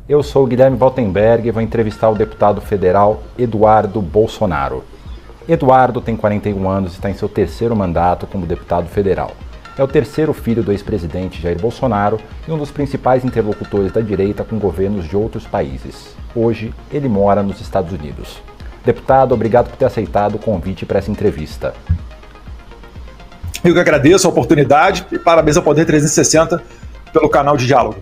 Eu sou o Guilherme Valtenberg e vou entrevistar o deputado federal Eduardo Bolsonaro. Eduardo tem 41 anos e está em seu terceiro mandato como deputado federal. É o terceiro filho do ex-presidente Jair Bolsonaro e um dos principais interlocutores da direita com governos de outros países. Hoje, ele mora nos Estados Unidos. Deputado, obrigado por ter aceitado o convite para essa entrevista. Eu que agradeço a oportunidade e parabéns ao Poder 360 pelo canal de diálogo.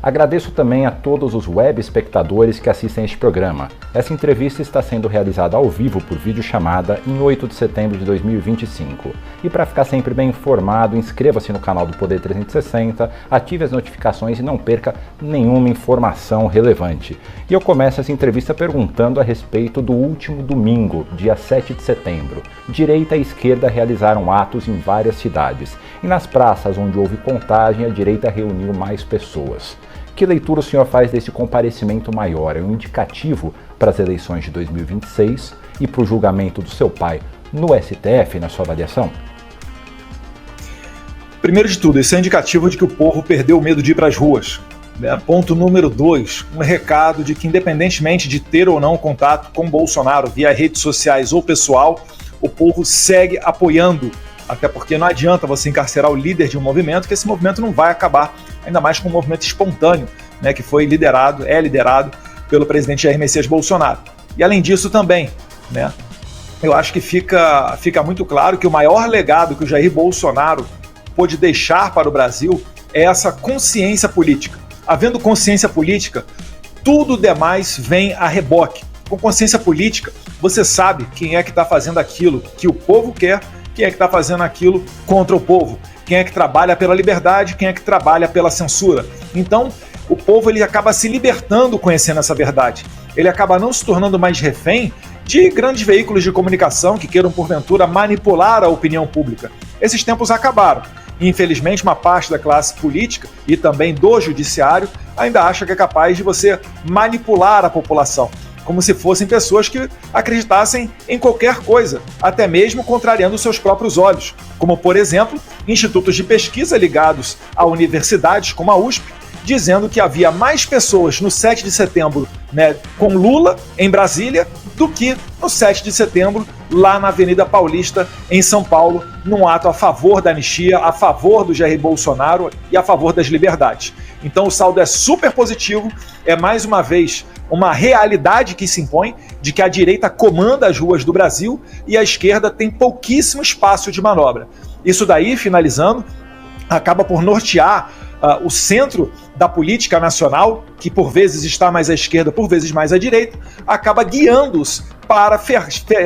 Agradeço também a todos os web espectadores que assistem este programa. Essa entrevista está sendo realizada ao vivo por videochamada em 8 de setembro de 2025. E para ficar sempre bem informado, inscreva-se no canal do Poder 360, ative as notificações e não perca nenhuma informação relevante. E eu começo essa entrevista perguntando a respeito do último domingo, dia 7 de setembro. Direita e esquerda realizaram atos em várias cidades. E nas praças onde houve contagem, a direita reuniu mais pessoas. Que leitura o senhor faz desse comparecimento maior? É um indicativo para as eleições de 2026 e para o julgamento do seu pai no STF, na sua avaliação? Primeiro de tudo, isso é indicativo de que o povo perdeu o medo de ir para as ruas. Ponto número 2, um recado de que independentemente de ter ou não contato com Bolsonaro via redes sociais ou pessoal, o povo segue apoiando. Até porque não adianta você encarcerar o líder de um movimento, que esse movimento não vai acabar, ainda mais com um movimento espontâneo, né, que foi liderado pelo presidente Jair Messias Bolsonaro. E além disso também, né, eu acho que fica muito claro que o maior legado que o Jair Bolsonaro pôde deixar para o Brasil é essa consciência política. Havendo consciência política, tudo demais vem a reboque. Com consciência política, você sabe quem é que está fazendo aquilo que o povo quer, quem é que está fazendo aquilo contra o povo, quem é que trabalha pela liberdade, quem é que trabalha pela censura. Então, o povo ele acaba se libertando conhecendo essa verdade. Ele acaba não se tornando mais refém de grandes veículos de comunicação que queiram, porventura, manipular a opinião pública. Esses tempos acabaram. E, infelizmente, uma parte da classe política e também do judiciário ainda acha que é capaz de você manipular a população, como se fossem pessoas que acreditassem em qualquer coisa, até mesmo contrariando seus próprios olhos, como, por exemplo, institutos de pesquisa ligados a universidades como a USP, dizendo que havia mais pessoas no 7 de setembro, né, com Lula em Brasília do que no 7 de setembro lá na Avenida Paulista, em São Paulo, num ato a favor da anistia, a favor do Jair Bolsonaro e a favor das liberdades. Então o saldo é super positivo, é mais uma vez uma realidade que se impõe de que a direita comanda as ruas do Brasil e a esquerda tem pouquíssimo espaço de manobra. Isso daí, finalizando, acaba por nortear o centro da política nacional, que por vezes está mais à esquerda, por vezes mais à direita, acaba guiando-os para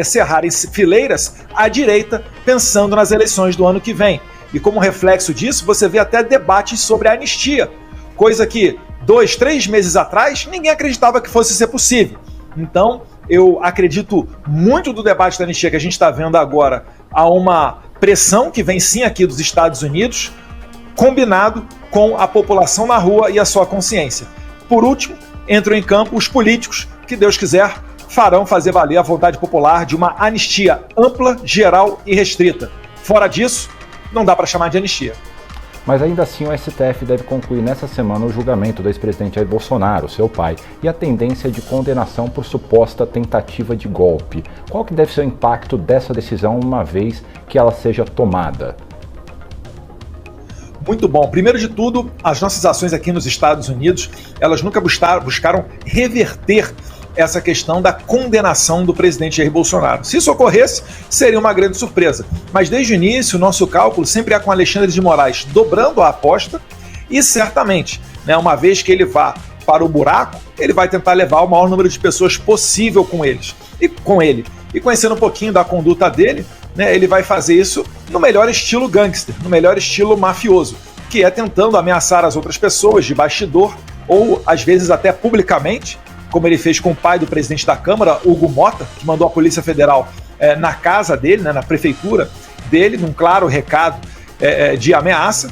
cerrarem fileiras à direita, pensando nas eleições do ano que vem. E como reflexo disso, você vê até debates sobre a anistia, coisa que 2, 3 meses atrás ninguém acreditava que fosse ser possível. Então, eu acredito muito do debate da anistia que a gente está vendo agora a uma pressão que vem sim aqui dos Estados Unidos, combinado com a população na rua e a sua consciência. Por último, entram em campo os políticos que, Deus quiser, farão fazer valer a vontade popular de uma anistia ampla, geral e restrita. Fora disso, não dá para chamar de anistia. Mas ainda assim o STF deve concluir nessa semana o julgamento do ex-presidente Jair Bolsonaro, seu pai, e a tendência de condenação por suposta tentativa de golpe. Qual que deve ser o impacto dessa decisão uma vez que ela seja tomada? Muito bom. Primeiro de tudo, as nossas ações aqui nos Estados Unidos, elas nunca buscaram reverter essa questão da condenação do presidente Jair Bolsonaro. Se isso ocorresse, seria uma grande surpresa. Mas desde o início, o nosso cálculo sempre é com Alexandre de Moraes dobrando a aposta e certamente, né, uma vez que ele vá para o buraco, ele vai tentar levar o maior número de pessoas possível com ele. E conhecendo um pouquinho da conduta dele, né, ele vai fazer isso no melhor estilo gangster, no melhor estilo mafioso, que é tentando ameaçar as outras pessoas de bastidor ou, às vezes, até publicamente, como ele fez com o pai do presidente da Câmara, Hugo Mota, que mandou a Polícia Federal na casa dele, né, na prefeitura dele, num claro recado de ameaça,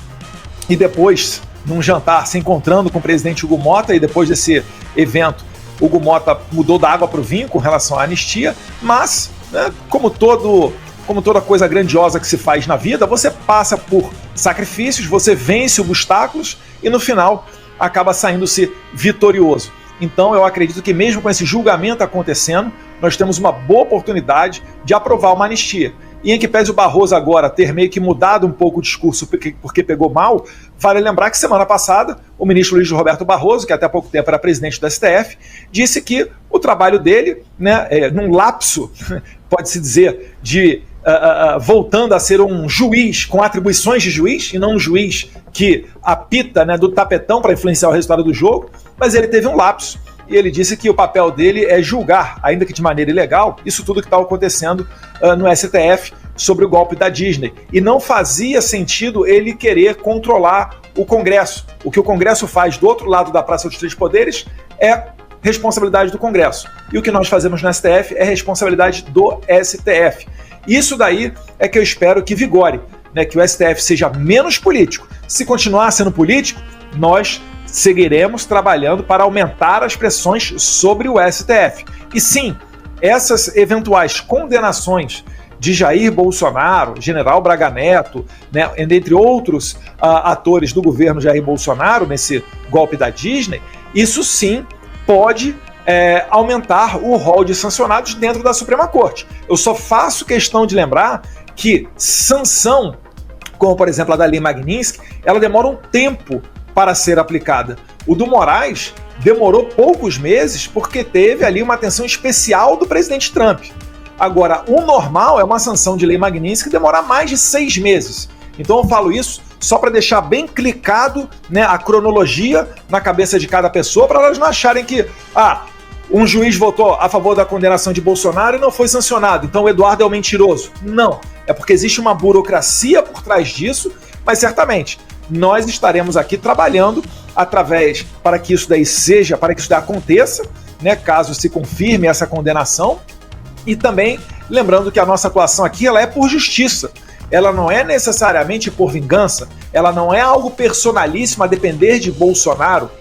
e depois, num jantar, se encontrando com o presidente Hugo Mota, e depois desse evento, Hugo Mota mudou da água para o vinho com relação à anistia, mas, né, como toda coisa grandiosa que se faz na vida, você passa por sacrifícios, você vence obstáculos e no final acaba saindo-se vitorioso. Então eu acredito que mesmo com esse julgamento acontecendo, nós temos uma boa oportunidade de aprovar uma anistia. E em que pese o Barroso agora ter meio que mudado um pouco o discurso porque pegou mal, vale lembrar que semana passada o ministro Luiz Roberto Barroso, que até há pouco tempo era presidente do STF, disse que o trabalho dele, né, num lapso, pode-se dizer, de voltando a ser um juiz com atribuições de juiz, e não um juiz que apita, né, do tapetão para influenciar o resultado do jogo, mas ele teve um lapso. E ele disse que o papel dele é julgar, ainda que de maneira ilegal, isso tudo que está acontecendo no STF sobre o golpe da Disney. E não fazia sentido ele querer controlar o Congresso. O que o Congresso faz do outro lado da Praça dos Três Poderes é responsabilidade do Congresso. E o que nós fazemos no STF é responsabilidade do STF. Isso daí é que eu espero que vigore, né, que o STF seja menos político. Se continuar sendo político, nós seguiremos trabalhando para aumentar as pressões sobre o STF. E sim, essas eventuais condenações de Jair Bolsonaro, General Braga Neto, né, entre outros atores do governo Jair Bolsonaro nesse golpe da Disney, isso sim pode aumentar o rol de sancionados dentro da Suprema Corte. Eu só faço questão de lembrar que sanção, como por exemplo a da Lei Magnitsky, ela demora um tempo para ser aplicada. O do Moraes demorou poucos meses porque teve ali uma atenção especial do presidente Trump. Agora, o normal é uma sanção de Lei Magnitsky demorar mais de 6 meses. Então eu falo isso só para deixar bem clicado, né, a cronologia na cabeça de cada pessoa, para elas não acharem que um juiz votou a favor da condenação de Bolsonaro e não foi sancionado, então o Eduardo é um mentiroso. Não, é porque existe uma burocracia por trás disso, mas certamente nós estaremos aqui trabalhando para que isso daí aconteça, né, caso se confirme essa condenação, e também lembrando que a nossa atuação aqui ela é por justiça, ela não é necessariamente por vingança, ela não é algo personalíssimo a depender de Bolsonaro.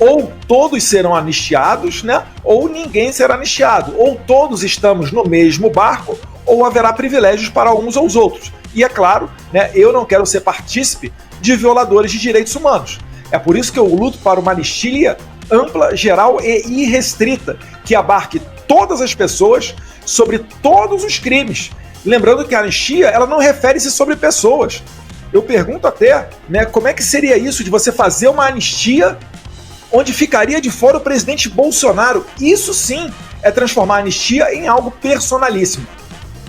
Ou todos serão anistiados, né, ou ninguém será anistiado, ou todos estamos no mesmo barco, ou haverá privilégios para uns ou os outros. E é claro, né, eu não quero ser partícipe de violadores de direitos humanos. É por isso que eu luto para uma anistia ampla, geral e irrestrita, que abarque todas as pessoas sobre todos os crimes. Lembrando que a anistia ela não refere-se sobre pessoas. Eu pergunto até, né, como é que seria isso de você fazer uma anistia onde ficaria de fora o presidente Bolsonaro? Isso sim é transformar a anistia em algo personalíssimo.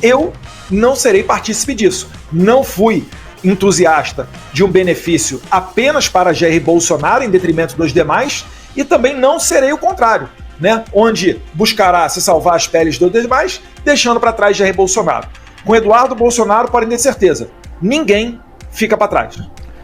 Eu não serei partícipe disso. Não fui entusiasta de um benefício apenas para Jair Bolsonaro em detrimento dos demais, e também não serei o contrário, né? Onde buscará se salvar as peles dos demais, deixando para trás Jair Bolsonaro. Com Eduardo Bolsonaro, podem ter certeza, ninguém fica para trás.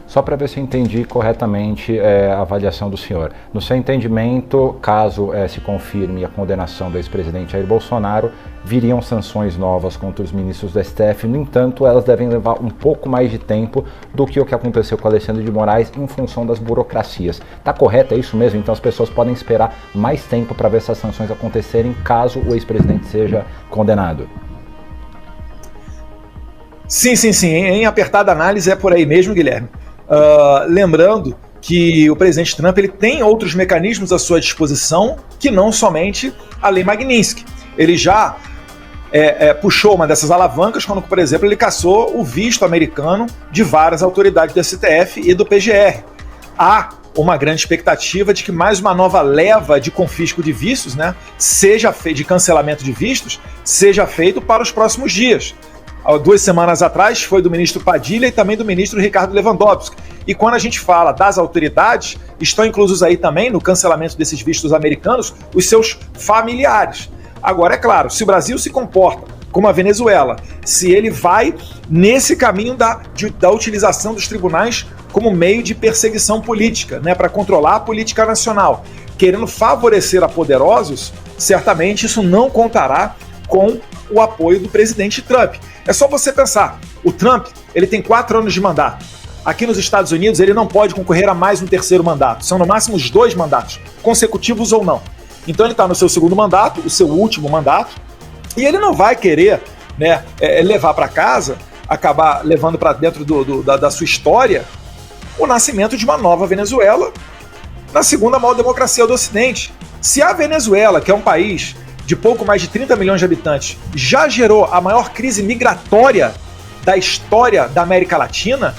Só para ver se eu entendi corretamente a avaliação do senhor. No seu entendimento, caso se confirme a condenação do ex-presidente Jair Bolsonaro, viriam sanções novas contra os ministros do STF. No entanto, elas devem levar um pouco mais de tempo do que o que aconteceu com Alexandre de Moraes em função das burocracias. Tá correto? É isso mesmo? Então as pessoas podem esperar mais tempo para ver essas sanções acontecerem caso o ex-presidente seja condenado. Sim. Em apertada análise é por aí mesmo, Guilherme. Lembrando que o presidente Trump ele tem outros mecanismos à sua disposição que não somente a Lei Magnitsky. Ele já puxou uma dessas alavancas quando, por exemplo, ele cassou o visto americano de várias autoridades do STF e do PGR. Há uma grande expectativa de que mais uma nova leva de confisco de vistos, né, de cancelamento de vistos, seja feito para os próximos dias. 2 semanas atrás foi do ministro Padilha e também do ministro Ricardo Lewandowski. E quando a gente fala das autoridades, estão inclusos aí também no cancelamento desses vistos americanos os seus familiares. Agora, é claro, se o Brasil se comporta como a Venezuela, se ele vai nesse caminho da utilização dos tribunais como meio de perseguição política, né, para controlar a política nacional, querendo favorecer a poderosos, certamente isso não contará com o apoio do presidente Trump. É só você pensar, o Trump ele tem 4 anos de mandato. Aqui nos Estados Unidos ele não pode concorrer a mais um 3º mandato, são no máximo os 2 mandatos, consecutivos ou não. Então ele está no seu 2º mandato, o seu último mandato, e ele não vai querer, né, levar para casa, acabar levando para dentro da sua história o nascimento de uma nova Venezuela, na segunda maior democracia do Ocidente. Se a Venezuela, que é um país de pouco mais de 30 milhões de habitantes, já gerou a maior crise migratória da história da América Latina,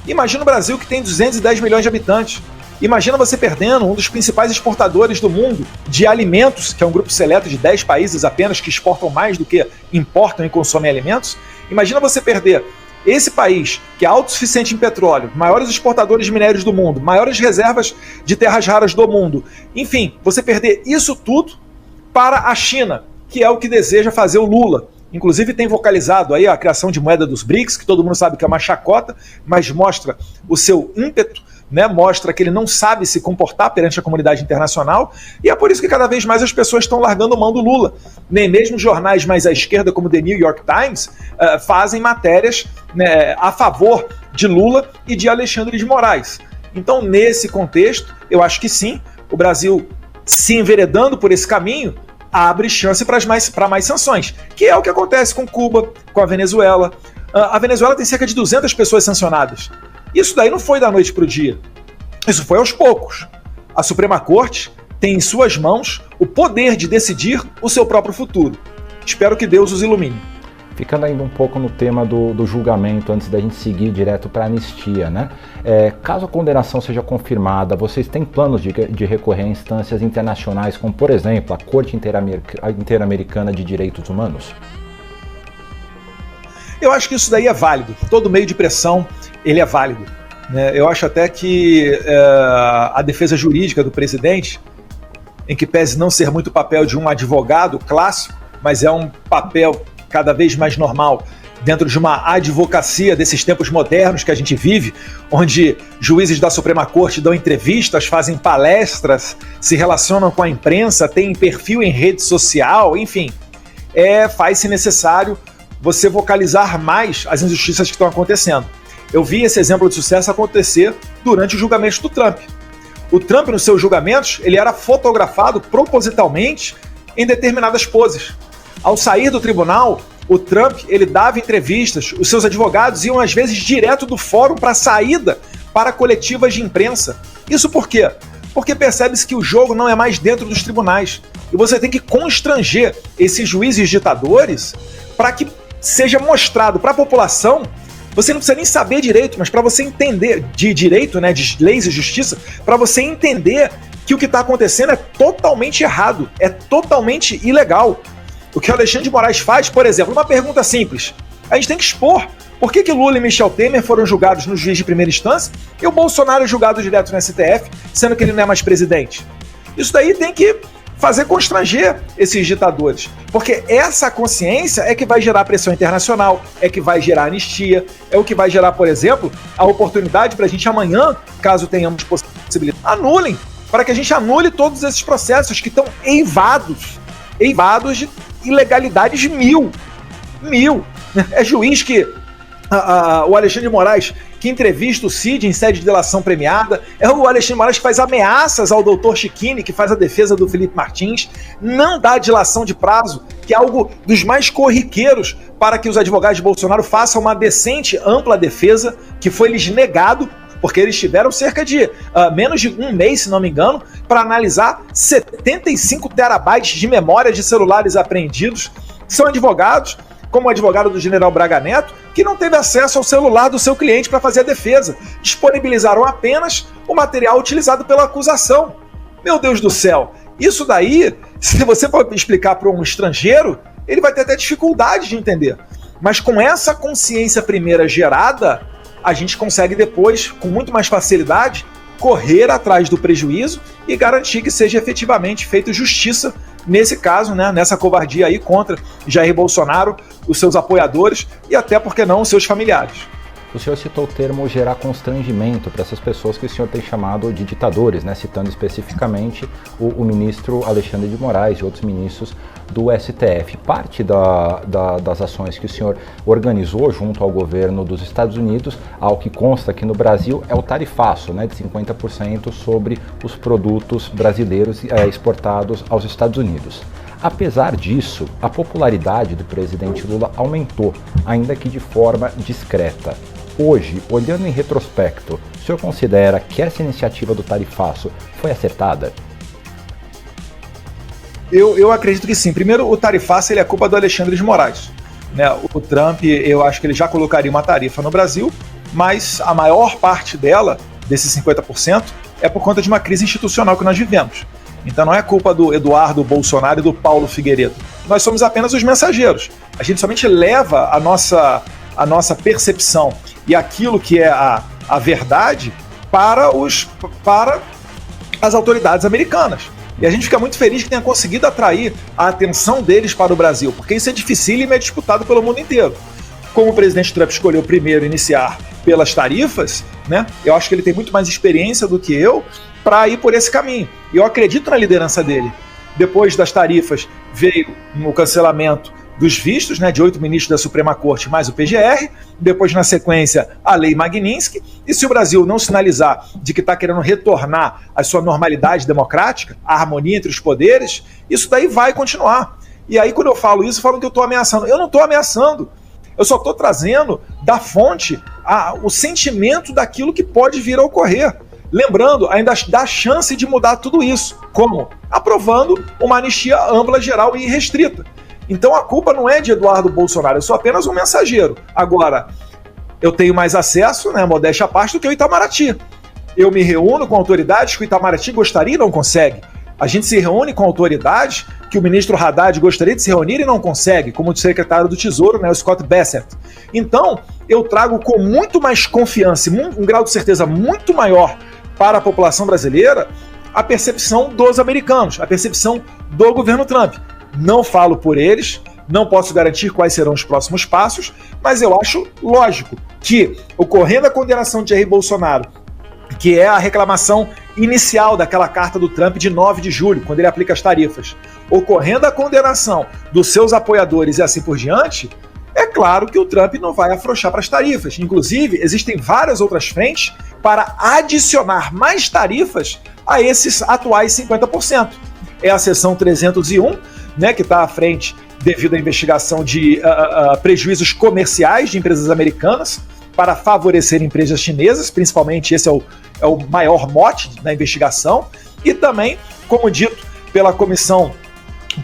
imagina o Brasil, que tem 210 milhões de habitantes. Imagina você perdendo um dos principais exportadores do mundo de alimentos, que é um grupo seleto de 10 países apenas que exportam mais do que importam e consomem alimentos. Imagina você perder esse país, que é autossuficiente em petróleo, maiores exportadores de minérios do mundo, maiores reservas de terras raras do mundo. Enfim, você perder isso tudo para a China, que é o que deseja fazer o Lula. Inclusive tem vocalizado aí a criação de moeda dos BRICS, que todo mundo sabe que é uma chacota, mas mostra o seu ímpeto, né? Mostra que ele não sabe se comportar perante a comunidade internacional, e é por isso que cada vez mais as pessoas estão largando mão do Lula. Nem mesmo jornais mais à esquerda, como The New York Times, fazem matérias, né, a favor de Lula e de Alexandre de Moraes. Então, nesse contexto, eu acho que sim, o Brasil se enveredando por esse caminho, abre chance para mais sanções, que é o que acontece com Cuba, com a Venezuela. A Venezuela tem cerca de 200 pessoas sancionadas. Isso daí não foi da noite para o dia. Isso foi aos poucos. A Suprema Corte tem em suas mãos o poder de decidir o seu próprio futuro. Espero que Deus os ilumine. Ficando ainda um pouco no tema do julgamento, antes da gente seguir direto para a anistia, né? Caso a condenação seja confirmada, vocês têm planos de recorrer a instâncias internacionais, como, por exemplo, a Corte Interamericana de Direitos Humanos? Eu acho que isso daí é válido. Todo meio de pressão, ele é válido. Eu acho até que a defesa jurídica do presidente, em que pese não ser muito o papel de um advogado clássico, mas é um papel cada vez mais normal dentro de uma advocacia desses tempos modernos que a gente vive, onde juízes da Suprema Corte dão entrevistas, fazem palestras, se relacionam com a imprensa, têm perfil em rede social, enfim, faz-se necessário você vocalizar mais as injustiças que estão acontecendo. Eu vi esse exemplo de sucesso acontecer durante o julgamento do Trump. O Trump, nos seus julgamentos, ele era fotografado propositalmente em determinadas poses. Ao sair do tribunal, o Trump, ele dava entrevistas, os seus advogados iam às vezes direto do fórum para a saída para coletivas de imprensa. Isso por quê? Porque percebe-se que o jogo não é mais dentro dos tribunais. E você tem que constranger esses juízes ditadores para que seja mostrado para a população. Você não precisa nem saber direito, mas para você entender de direito, né, de leis e justiça, para você entender que o que está acontecendo é totalmente errado, é totalmente ilegal. O que o Alexandre de Moraes faz, por exemplo, uma pergunta simples. A gente tem que expor por que Lula e Michel Temer foram julgados no juiz de primeira instância e o Bolsonaro é julgado direto no STF, sendo que ele não é mais presidente. Isso daí tem que fazer constranger esses ditadores, porque essa consciência é que vai gerar pressão internacional, é que vai gerar anistia, é o que vai gerar, por exemplo, a oportunidade para a gente amanhã, caso tenhamos possibilidade, anulem, para que a gente anule todos esses processos que estão eivados de ilegalidades mil. É juiz que o Alexandre de Moraes que entrevista o Cid em sede de delação premiada, é o Alexandre de Moraes que faz ameaças ao doutor Chiquini, que faz a defesa do Felipe Martins, não dá dilação de prazo, que é algo dos mais corriqueiros para que os advogados de Bolsonaro façam uma decente, ampla defesa, que foi lhes negado, porque eles tiveram cerca de menos de um mês, se não me engano, para analisar 75 terabytes de memória de celulares apreendidos. São advogados, como o advogado do general Braga Neto, que não teve acesso ao celular do seu cliente para fazer a defesa. Disponibilizaram apenas o material utilizado pela acusação. Meu Deus do céu, isso daí, se você for explicar para um estrangeiro, ele vai ter até dificuldade de entender. Mas com essa consciência primeira gerada, a gente consegue depois, com muito mais facilidade, correr atrás do prejuízo e garantir que seja efetivamente feita justiça nesse caso, né, nessa covardia aí contra Jair Bolsonaro, os seus apoiadores e até, por que não, os seus familiares. O senhor citou o termo gerar constrangimento para essas pessoas que o senhor tem chamado de ditadores, né? Citando especificamente o ministro Alexandre de Moraes e outros ministros do STF. Parte das ações que o senhor organizou junto ao governo dos Estados Unidos, ao que consta aqui no Brasil, é o tarifaço, né, de 50% sobre os produtos brasileiros exportados aos Estados Unidos. Apesar disso, a popularidade do presidente Lula aumentou, ainda que de forma discreta. Hoje, olhando em retrospecto, o senhor considera que essa iniciativa do tarifaço foi acertada? Eu acredito que sim. Primeiro, o tarifaço ele é culpa do Alexandre de Moraes. Né? O Trump, eu acho que ele já colocaria uma tarifa no Brasil, mas a maior parte dela, desses 50%, é por conta de uma crise institucional que nós vivemos. Então não é culpa do Eduardo Bolsonaro e do Paulo Figueiredo. Nós somos apenas os mensageiros. A gente somente leva a nossa percepção e aquilo que é a verdade para as autoridades americanas. E a gente fica muito feliz que tenha conseguido atrair a atenção deles para o Brasil, porque isso é dificílimo e é disputado pelo mundo inteiro. Como o presidente Trump escolheu primeiro iniciar pelas tarifas, né, eu acho que ele tem muito mais experiência do que eu para ir por esse caminho. E eu acredito na liderança dele. Depois das tarifas veio o cancelamento dos vistos, né, de 8 ministros da Suprema Corte mais o PGR, depois na sequência a Lei Magnitsky, e se o Brasil não sinalizar de que está querendo retornar à sua normalidade democrática, a harmonia entre os poderes, isso daí vai continuar. E aí quando eu falo isso, falam que eu estou ameaçando. Eu não estou ameaçando, eu só estou trazendo da fonte o sentimento daquilo que pode vir a ocorrer. Lembrando, ainda dá chance de mudar tudo isso. Como? Aprovando uma anistia ampla, geral e irrestrita. Então a culpa não é de Eduardo Bolsonaro, eu sou apenas um mensageiro. Agora, eu tenho mais acesso, né, modéstia à parte, do que o Itamaraty. Eu me reúno com autoridades que o Itamaraty gostaria e não consegue. A gente se reúne com autoridades que o ministro Haddad gostaria de se reunir e não consegue, como o secretário do Tesouro, né, o Scott Bessent. Então, eu trago com muito mais confiança e um grau de certeza muito maior para a população brasileira a percepção dos americanos, a percepção do governo Trump. Não falo por eles, não posso garantir quais serão os próximos passos, mas eu acho lógico que, ocorrendo a condenação de Jair Bolsonaro, que é a reclamação inicial daquela carta do Trump de 9 de julho, quando ele aplica as tarifas, ocorrendo a condenação dos seus apoiadores e assim por diante, é claro que o Trump não vai afrouxar para as tarifas. Inclusive, existem várias outras frentes para adicionar mais tarifas a esses atuais 50%. É a seção 301, né, que está à frente devido à investigação de prejuízos comerciais de empresas americanas para favorecer empresas chinesas, principalmente esse é o maior mote da investigação, e também, como dito pela Comissão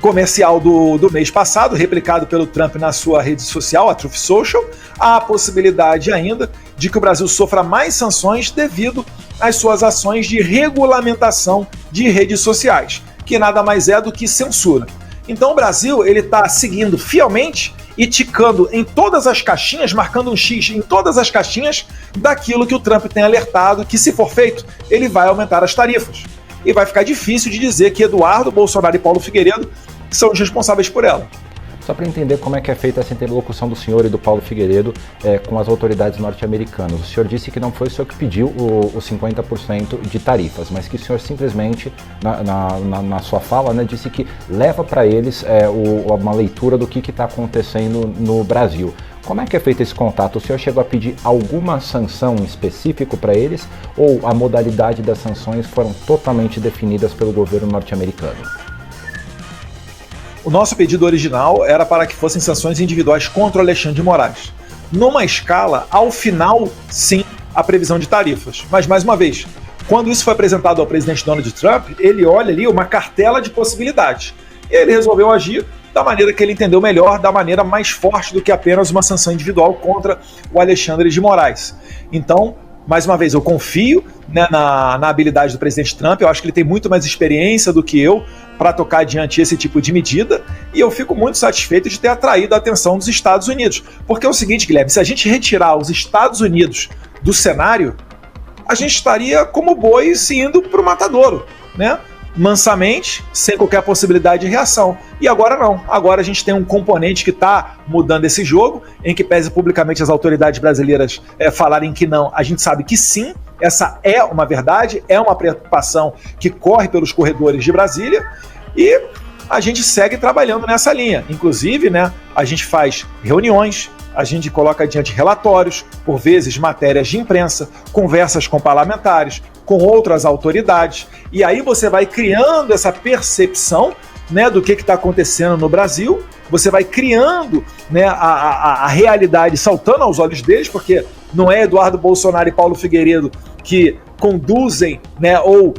Comercial do mês passado, replicado pelo Trump na sua rede social, a Truth Social, há a possibilidade ainda de que o Brasil sofra mais sanções devido às suas ações de regulamentação de redes sociais, que nada mais é do que censura. Então o Brasil ele está seguindo fielmente e ticando em todas as caixinhas, marcando um X em todas as caixinhas daquilo que o Trump tem alertado, que se for feito, ele vai aumentar as tarifas. E vai ficar difícil de dizer que Eduardo Bolsonaro e Paulo Figueiredo são os responsáveis por ela. Só para entender como é que é feita essa interlocução do senhor e do Paulo Figueiredo com as autoridades norte-americanas. O senhor disse que não foi o senhor que pediu os 50% de tarifas, mas que o senhor simplesmente, na sua fala, né, disse que leva para eles uma leitura do que está acontecendo no Brasil. Como é que é feito esse contato? O senhor chegou a pedir alguma sanção em específico para eles ou a modalidade das sanções foram totalmente definidas pelo governo norte-americano? O nosso pedido original era para que fossem sanções individuais contra o Alexandre de Moraes. Numa escala, ao final, sim, a previsão de tarifas. Mas, mais uma vez, quando isso foi apresentado ao presidente Donald Trump, ele olha ali uma cartela de possibilidades. E ele resolveu agir da maneira que ele entendeu melhor, da maneira mais forte do que apenas uma sanção individual contra o Alexandre de Moraes. Então, mais uma vez, eu confio, né, na habilidade do presidente Trump, eu acho que ele tem muito mais experiência do que eu para tocar adiante esse tipo de medida, e eu fico muito satisfeito de ter atraído a atenção dos Estados Unidos. Porque é o seguinte, Guilherme, se a gente retirar os Estados Unidos do cenário, a gente estaria como bois indo para o matadouro, né? Mansamente, sem qualquer possibilidade de reação. E agora não. Agora a gente tem um componente que está mudando esse jogo, em que pese publicamente as autoridades brasileiras falarem que não, a gente sabe que sim, essa é uma verdade, é uma preocupação que corre pelos corredores de Brasília, e a gente segue trabalhando nessa linha. Inclusive, né, a gente faz reuniões, a gente coloca adiante relatórios, por vezes matérias de imprensa, conversas com parlamentares, com outras autoridades, e aí você vai criando essa percepção, né, do que está acontecendo no Brasil, você vai criando, né, a realidade saltando aos olhos deles, porque não é Eduardo Bolsonaro e Paulo Figueiredo que conduzem, né, ou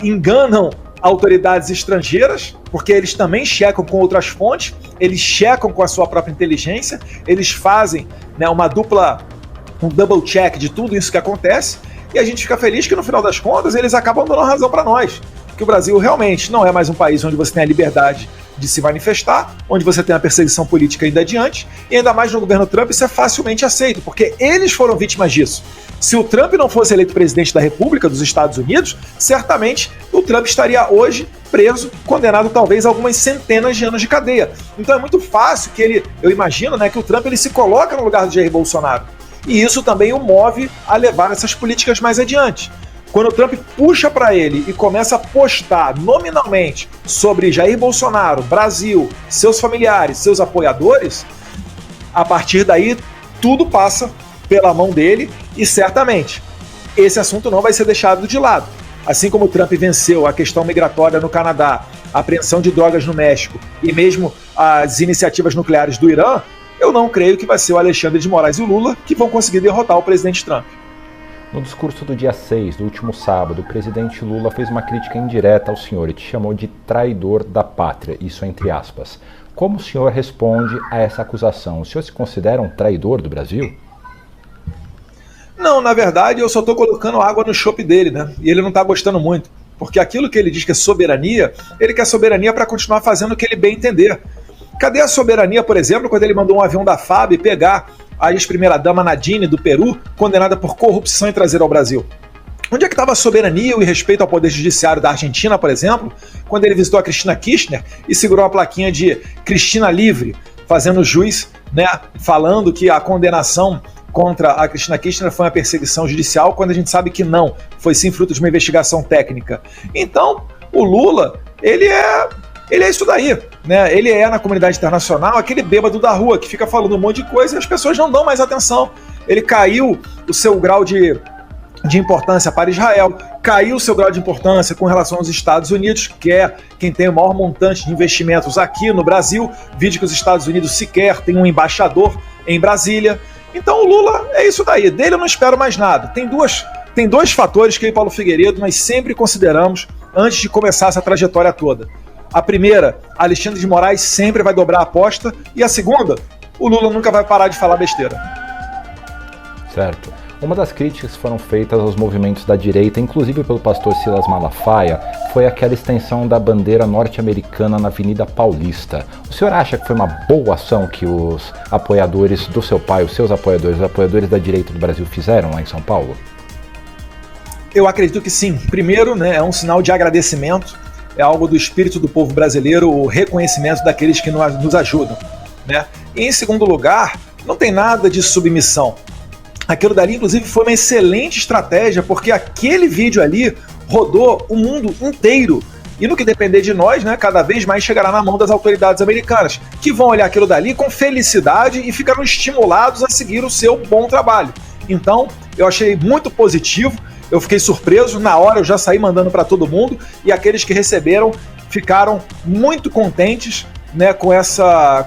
enganam autoridades estrangeiras, porque eles também checam com outras fontes, eles checam com a sua própria inteligência, eles fazem, né, um double check de tudo isso que acontece, e a gente fica feliz que no final das contas eles acabam dando razão para nós, que o Brasil realmente não é mais um país onde você tem a liberdade de se manifestar, onde você tem a perseguição política ainda adiante, e ainda mais no governo Trump isso é facilmente aceito, porque eles foram vítimas disso. Se o Trump não fosse eleito presidente da República dos Estados Unidos, certamente o Trump estaria hoje preso, condenado talvez a algumas centenas de anos de cadeia. Então é muito fácil que eu imagino, né, que o Trump ele se coloca no lugar do Jair Bolsonaro. E isso também o move a levar essas políticas mais adiante. Quando o Trump puxa para ele e começa a postar nominalmente sobre Jair Bolsonaro, Brasil, seus familiares, seus apoiadores, a partir daí tudo passa pela mão dele e certamente esse assunto não vai ser deixado de lado. Assim como o Trump venceu a questão migratória no Canadá, a apreensão de drogas no México e mesmo as iniciativas nucleares do Irã, eu não creio que vai ser o Alexandre de Moraes e o Lula que vão conseguir derrotar o presidente Trump. No discurso do dia 6, do último sábado, o presidente Lula fez uma crítica indireta ao senhor e te chamou de traidor da pátria, isso entre aspas. Como o senhor responde a essa acusação? O senhor se considera um traidor do Brasil? Não, na verdade eu só estou colocando água no chope dele, né? E ele não está gostando muito, porque aquilo que ele diz que é soberania, ele quer soberania para continuar fazendo o que ele bem entender. Cadê a soberania, por exemplo, quando ele mandou um avião da FAB pegar a ex-primeira-dama Nadine, do Peru, condenada por corrupção e trazer ao Brasil? Onde é que estava a soberania e respeito ao poder judiciário da Argentina, por exemplo, quando ele visitou a Cristina Kirchner e segurou a plaquinha de Cristina Livre, fazendo juiz, né, falando que a condenação contra a Cristina Kirchner foi uma perseguição judicial, quando a gente sabe que não, foi sim fruto de uma investigação técnica. Então, o Lula, ele é isso daí, né? Ele é, na comunidade internacional, aquele bêbado da rua que fica falando um monte de coisa e as pessoas não dão mais atenção. Ele caiu o seu grau de importância para Israel, caiu o seu grau de importância com relação aos Estados Unidos, que é quem tem o maior montante de investimentos aqui no Brasil, vide que os Estados Unidos sequer tem um embaixador em Brasília. Então o Lula é isso daí, dele eu não espero mais nada. Tem dois fatores que eu e Paulo Figueiredo nós sempre consideramos antes de começar essa trajetória toda. A primeira, Alexandre de Moraes sempre vai dobrar a aposta, e a segunda, o Lula nunca vai parar de falar besteira. Certo. Uma das críticas que foram feitas aos movimentos da direita, inclusive pelo pastor Silas Malafaia, foi aquela extensão da bandeira norte-americana na Avenida Paulista. O senhor acha que foi uma boa ação que os apoiadores do seu pai, os seus apoiadores, os apoiadores da direita do Brasil fizeram lá em São Paulo? Eu acredito que sim. Primeiro, né, é um sinal de agradecimento, é algo do espírito do povo brasileiro, o reconhecimento daqueles que nos ajudam, né? E em segundo lugar, não tem nada de submissão. Aquilo dali, inclusive, foi uma excelente estratégia, porque aquele vídeo ali rodou o mundo inteiro. E no que depender de nós, né, cada vez mais chegará na mão das autoridades americanas, que vão olhar aquilo dali com felicidade e ficarão estimulados a seguir o seu bom trabalho. Então, eu achei muito positivo, eu fiquei surpreso, na hora eu já saí mandando para todo mundo, e aqueles que receberam ficaram muito contentes, né, com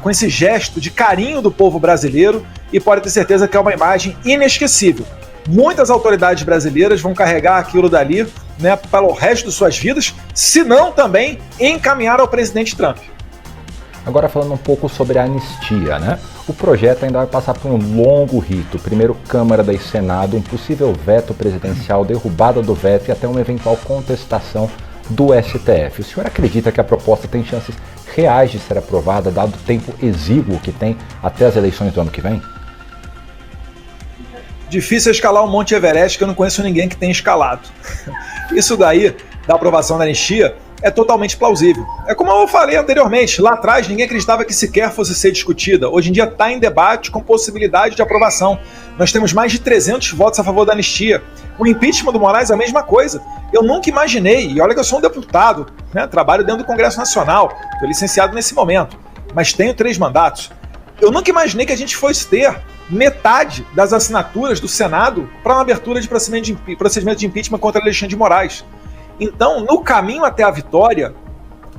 esse gesto de carinho do povo brasileiro, e pode ter certeza que é uma imagem inesquecível. Muitas autoridades brasileiras vão carregar aquilo dali, né, pelo resto de suas vidas, se não também encaminhar ao presidente Trump. Agora falando um pouco sobre a anistia, né? O projeto ainda vai passar por um longo rito. Primeiro Câmara daí Senado, um possível veto presidencial, derrubada do veto e até uma eventual contestação do STF. O senhor acredita que a proposta tem chances reais de ser aprovada, dado o tempo exíguo que tem até as eleições do ano que vem? Difícil escalar o Monte Everest, que eu não conheço ninguém que tenha escalado. Isso daí, da aprovação da anistia, é totalmente plausível. É como eu falei anteriormente, lá atrás ninguém acreditava que sequer fosse ser discutida. Hoje em dia está em debate com possibilidade de aprovação. Nós temos mais de 300 votos a favor da anistia. O impeachment do Moraes é a mesma coisa. Eu nunca imaginei, e olha que eu sou um deputado, né, trabalho dentro do Congresso Nacional, estou licenciado nesse momento, mas tenho 3 mandatos. Eu nunca imaginei que a gente fosse ter metade das assinaturas do Senado para uma abertura de procedimento de impeachment contra Alexandre de Moraes. Então, no caminho até a vitória,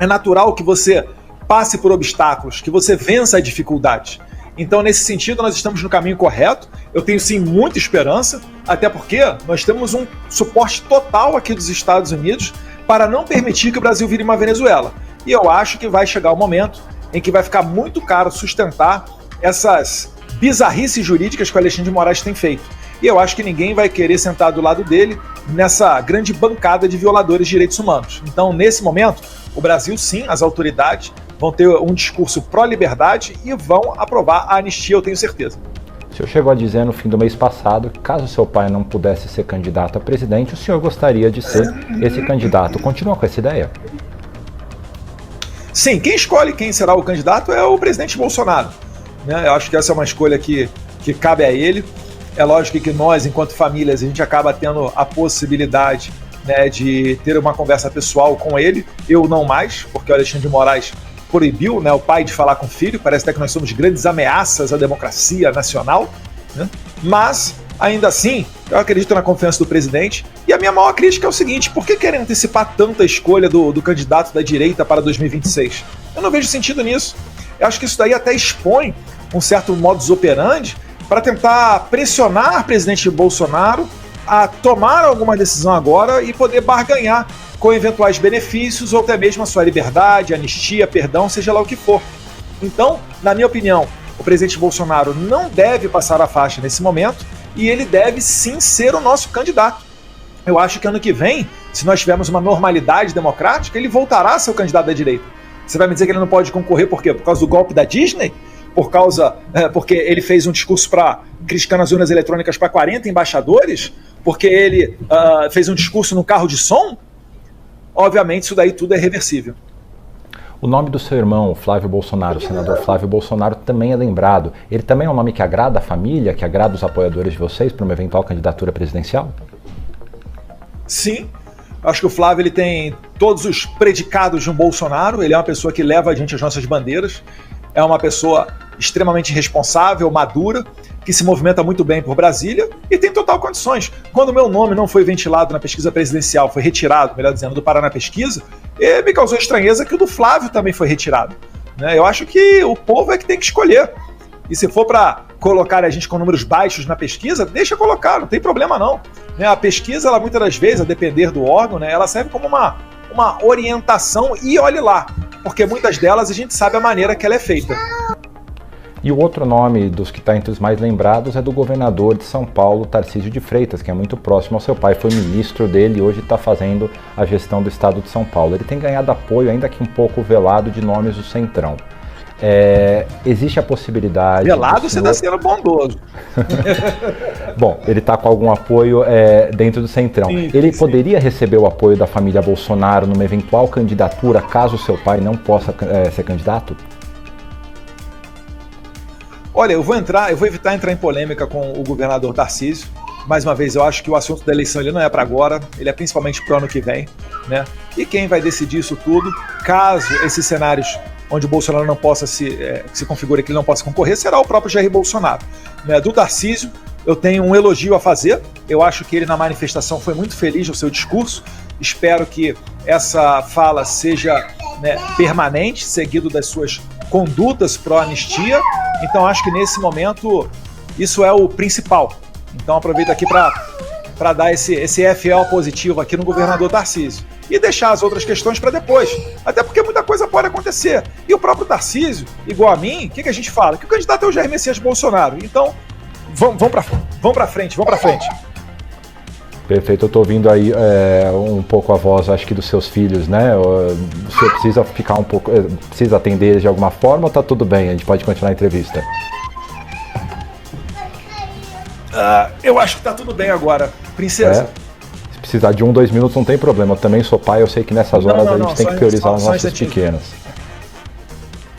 é natural que você passe por obstáculos, que você vença a dificuldade. Então, nesse sentido, nós estamos no caminho correto. Eu tenho, sim, muita esperança, até porque nós temos um suporte total aqui dos Estados Unidos para não permitir que o Brasil vire uma Venezuela. E eu acho que vai chegar o momento em que vai ficar muito caro sustentar essas bizarrices jurídicas que o Alexandre de Moraes tem feito. E eu acho que ninguém vai querer sentar do lado dele nessa grande bancada de violadores de direitos humanos. Então, nesse momento, o Brasil, sim, as autoridades vão ter um discurso pró-liberdade e vão aprovar a anistia, eu tenho certeza. O senhor chegou a dizer no fim do mês passado que, caso seu pai não pudesse ser candidato a presidente, o senhor gostaria de ser esse candidato. Continua com essa ideia? Sim, quem escolhe quem será o candidato é o presidente Bolsonaro. Eu acho que essa é uma escolha que cabe a ele. É lógico que nós, enquanto famílias, a gente acaba tendo a possibilidade, né, de ter uma conversa pessoal com ele. Eu não mais, porque o Alexandre de Moraes proibiu, né, o pai de falar com o filho. Parece até que nós somos grandes ameaças à democracia nacional, né? Mas, ainda assim, eu acredito na confiança do presidente. E a minha maior crítica é o seguinte: por que querem antecipar tanto a escolha do candidato da direita para 2026? Eu não vejo sentido nisso. Eu acho que isso daí até expõe um certo modus operandi para tentar pressionar o presidente Bolsonaro a tomar alguma decisão agora e poder barganhar com eventuais benefícios ou até mesmo a sua liberdade, anistia, perdão, seja lá o que for. Então, na minha opinião, o presidente Bolsonaro não deve passar a faixa nesse momento e ele deve sim ser o nosso candidato. Eu acho que ano que vem, se nós tivermos uma normalidade democrática, ele voltará a ser o candidato da direita. Você vai me dizer que ele não pode concorrer por quê? Por causa do golpe da Disney? Porque ele fez um discurso criticando as urnas eletrônicas para 40 embaixadores? Porque ele fez um discurso no carro de som? Obviamente, isso daí tudo é reversível. O nome do seu irmão, Flávio Bolsonaro, o senador Flávio Bolsonaro, também é lembrado. Ele também é um nome que agrada a família, que agrada os apoiadores de vocês para uma eventual candidatura presidencial? Sim. Acho que o Flávio ele tem todos os predicados de um Bolsonaro. Ele é uma pessoa que leva adiante as nossas bandeiras. É uma pessoa extremamente responsável, madura, que se movimenta muito bem por Brasília e tem total condições. Quando o meu nome não foi ventilado na pesquisa presidencial, foi retirado, melhor dizendo, do Paraná Pesquisa, me causou estranheza que o do Flávio também foi retirado. Eu acho que o povo é que tem que escolher. E se for para colocar a gente com números baixos na pesquisa, deixa colocar, não tem problema não. A pesquisa, ela muitas das vezes, a depender do órgão, ela serve como uma orientação e olhe lá, porque muitas delas a gente sabe a maneira que ela é feita. E o outro nome dos que está entre os mais lembrados é do governador de São Paulo, Tarcísio de Freitas, que é muito próximo ao seu pai, foi ministro dele e hoje está fazendo a gestão do estado de São Paulo. Ele tem ganhado apoio, ainda que um pouco velado, de nomes do Centrão. Existe a possibilidade... Velado você está sendo bondoso. Bom, ele está com algum apoio dentro do Centrão. Sim, ele sim. poderia receber o apoio da família Bolsonaro numa eventual candidatura, caso seu pai não possa ser candidato? Olha, eu vou evitar entrar em polêmica com o governador Tarcísio. Mais uma vez, eu acho que o assunto da eleição ele não é para agora, ele é principalmente para o ano que vem, né? E quem vai decidir isso tudo, caso esses cenários onde o Bolsonaro não possa se configure que ele não possa concorrer, será o próprio Jair Bolsonaro. Do Tarcísio, eu tenho um elogio a fazer. Eu acho que ele na manifestação foi muito feliz no seu discurso. Espero que essa fala seja permanente, seguido das suas condutas pró-anistia. Então acho que nesse momento isso é o principal. Então aproveito aqui para dar esse FL positivo aqui no governador Tarcísio e deixar as outras questões para depois, até porque muita coisa pode acontecer. E o próprio Tarcísio, igual a mim, o que a gente fala? Que o candidato é o Jair Messias Bolsonaro. Então vamos para frente. Perfeito, eu estou ouvindo aí um pouco a voz, acho que dos seus filhos, né? O senhor precisa ficar um pouco, precisa atender eles de alguma forma ou está tudo bem? A gente pode continuar a entrevista? Eu acho que tá tudo bem agora, princesa. Se precisar de 2 minutos não tem problema, eu também sou pai, eu sei que nessas horas a gente tem que priorizar os nossos pequenos.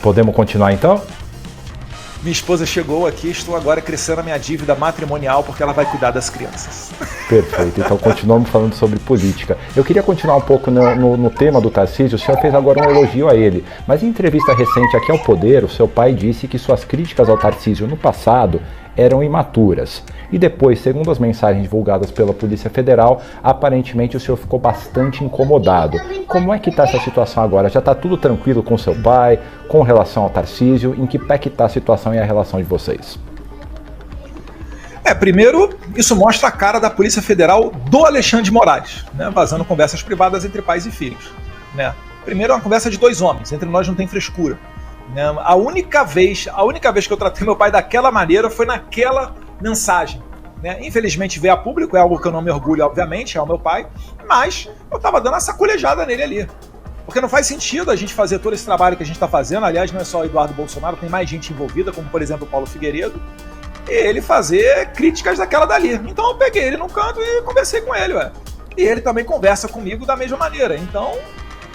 Podemos continuar então? Minha esposa chegou aqui, estou agora crescendo a minha dívida matrimonial porque ela vai cuidar das crianças. Perfeito, então continuamos falando sobre política. Eu queria continuar um pouco no tema do Tarcísio. O senhor fez agora um elogio a ele, mas em entrevista recente aqui ao Poder, o seu pai disse que suas críticas ao Tarcísio no passado eram imaturas. E depois, segundo as mensagens divulgadas pela Polícia Federal, aparentemente o senhor ficou bastante incomodado. Como é que está essa situação agora? Já está tudo tranquilo com seu pai, com relação ao Tarcísio? Em que pé que está a situação e a relação de vocês? Primeiro, isso mostra a cara da Polícia Federal do Alexandre de Moraes, né, vazando conversas privadas entre pais e filhos. Né. Primeiro, é uma conversa de dois homens, entre nós não tem frescura. Né. A única vez que eu tratei meu pai daquela maneira foi naquela mensagem. Né. Infelizmente, veio a público, é algo que eu não me orgulho, obviamente, é o meu pai, mas eu estava dando uma sacolejada nele ali. Porque não faz sentido a gente fazer todo esse trabalho que a gente está fazendo, aliás, não é só o Eduardo Bolsonaro, tem mais gente envolvida, como por exemplo o Paulo Figueiredo, ele fazer críticas daquela dali. Então eu peguei ele num canto e conversei com ele, ué. E ele também conversa comigo da mesma maneira. Então,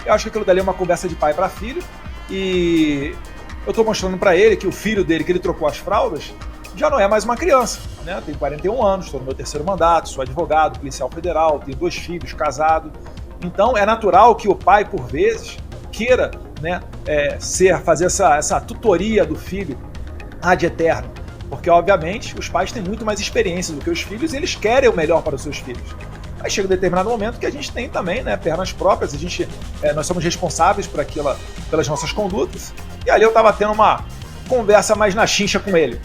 eu acho que aquilo dali é uma conversa de pai para filho. E eu tô mostrando para ele que o filho dele, que ele trocou as fraldas, já não é mais uma criança, né? Tenho 41 anos, estou no meu terceiro mandato, sou advogado, policial federal, tenho 2 filhos, casado. Então, é natural que o pai, por vezes, queira, né, fazer essa tutoria do filho ad eterno. Porque, obviamente, os pais têm muito mais experiência do que os filhos e eles querem o melhor para os seus filhos. Aí chega um determinado momento que a gente tem também, né, pernas próprias, nós somos responsáveis pelas nossas condutas. E ali eu estava tendo uma conversa mais na chincha com ele.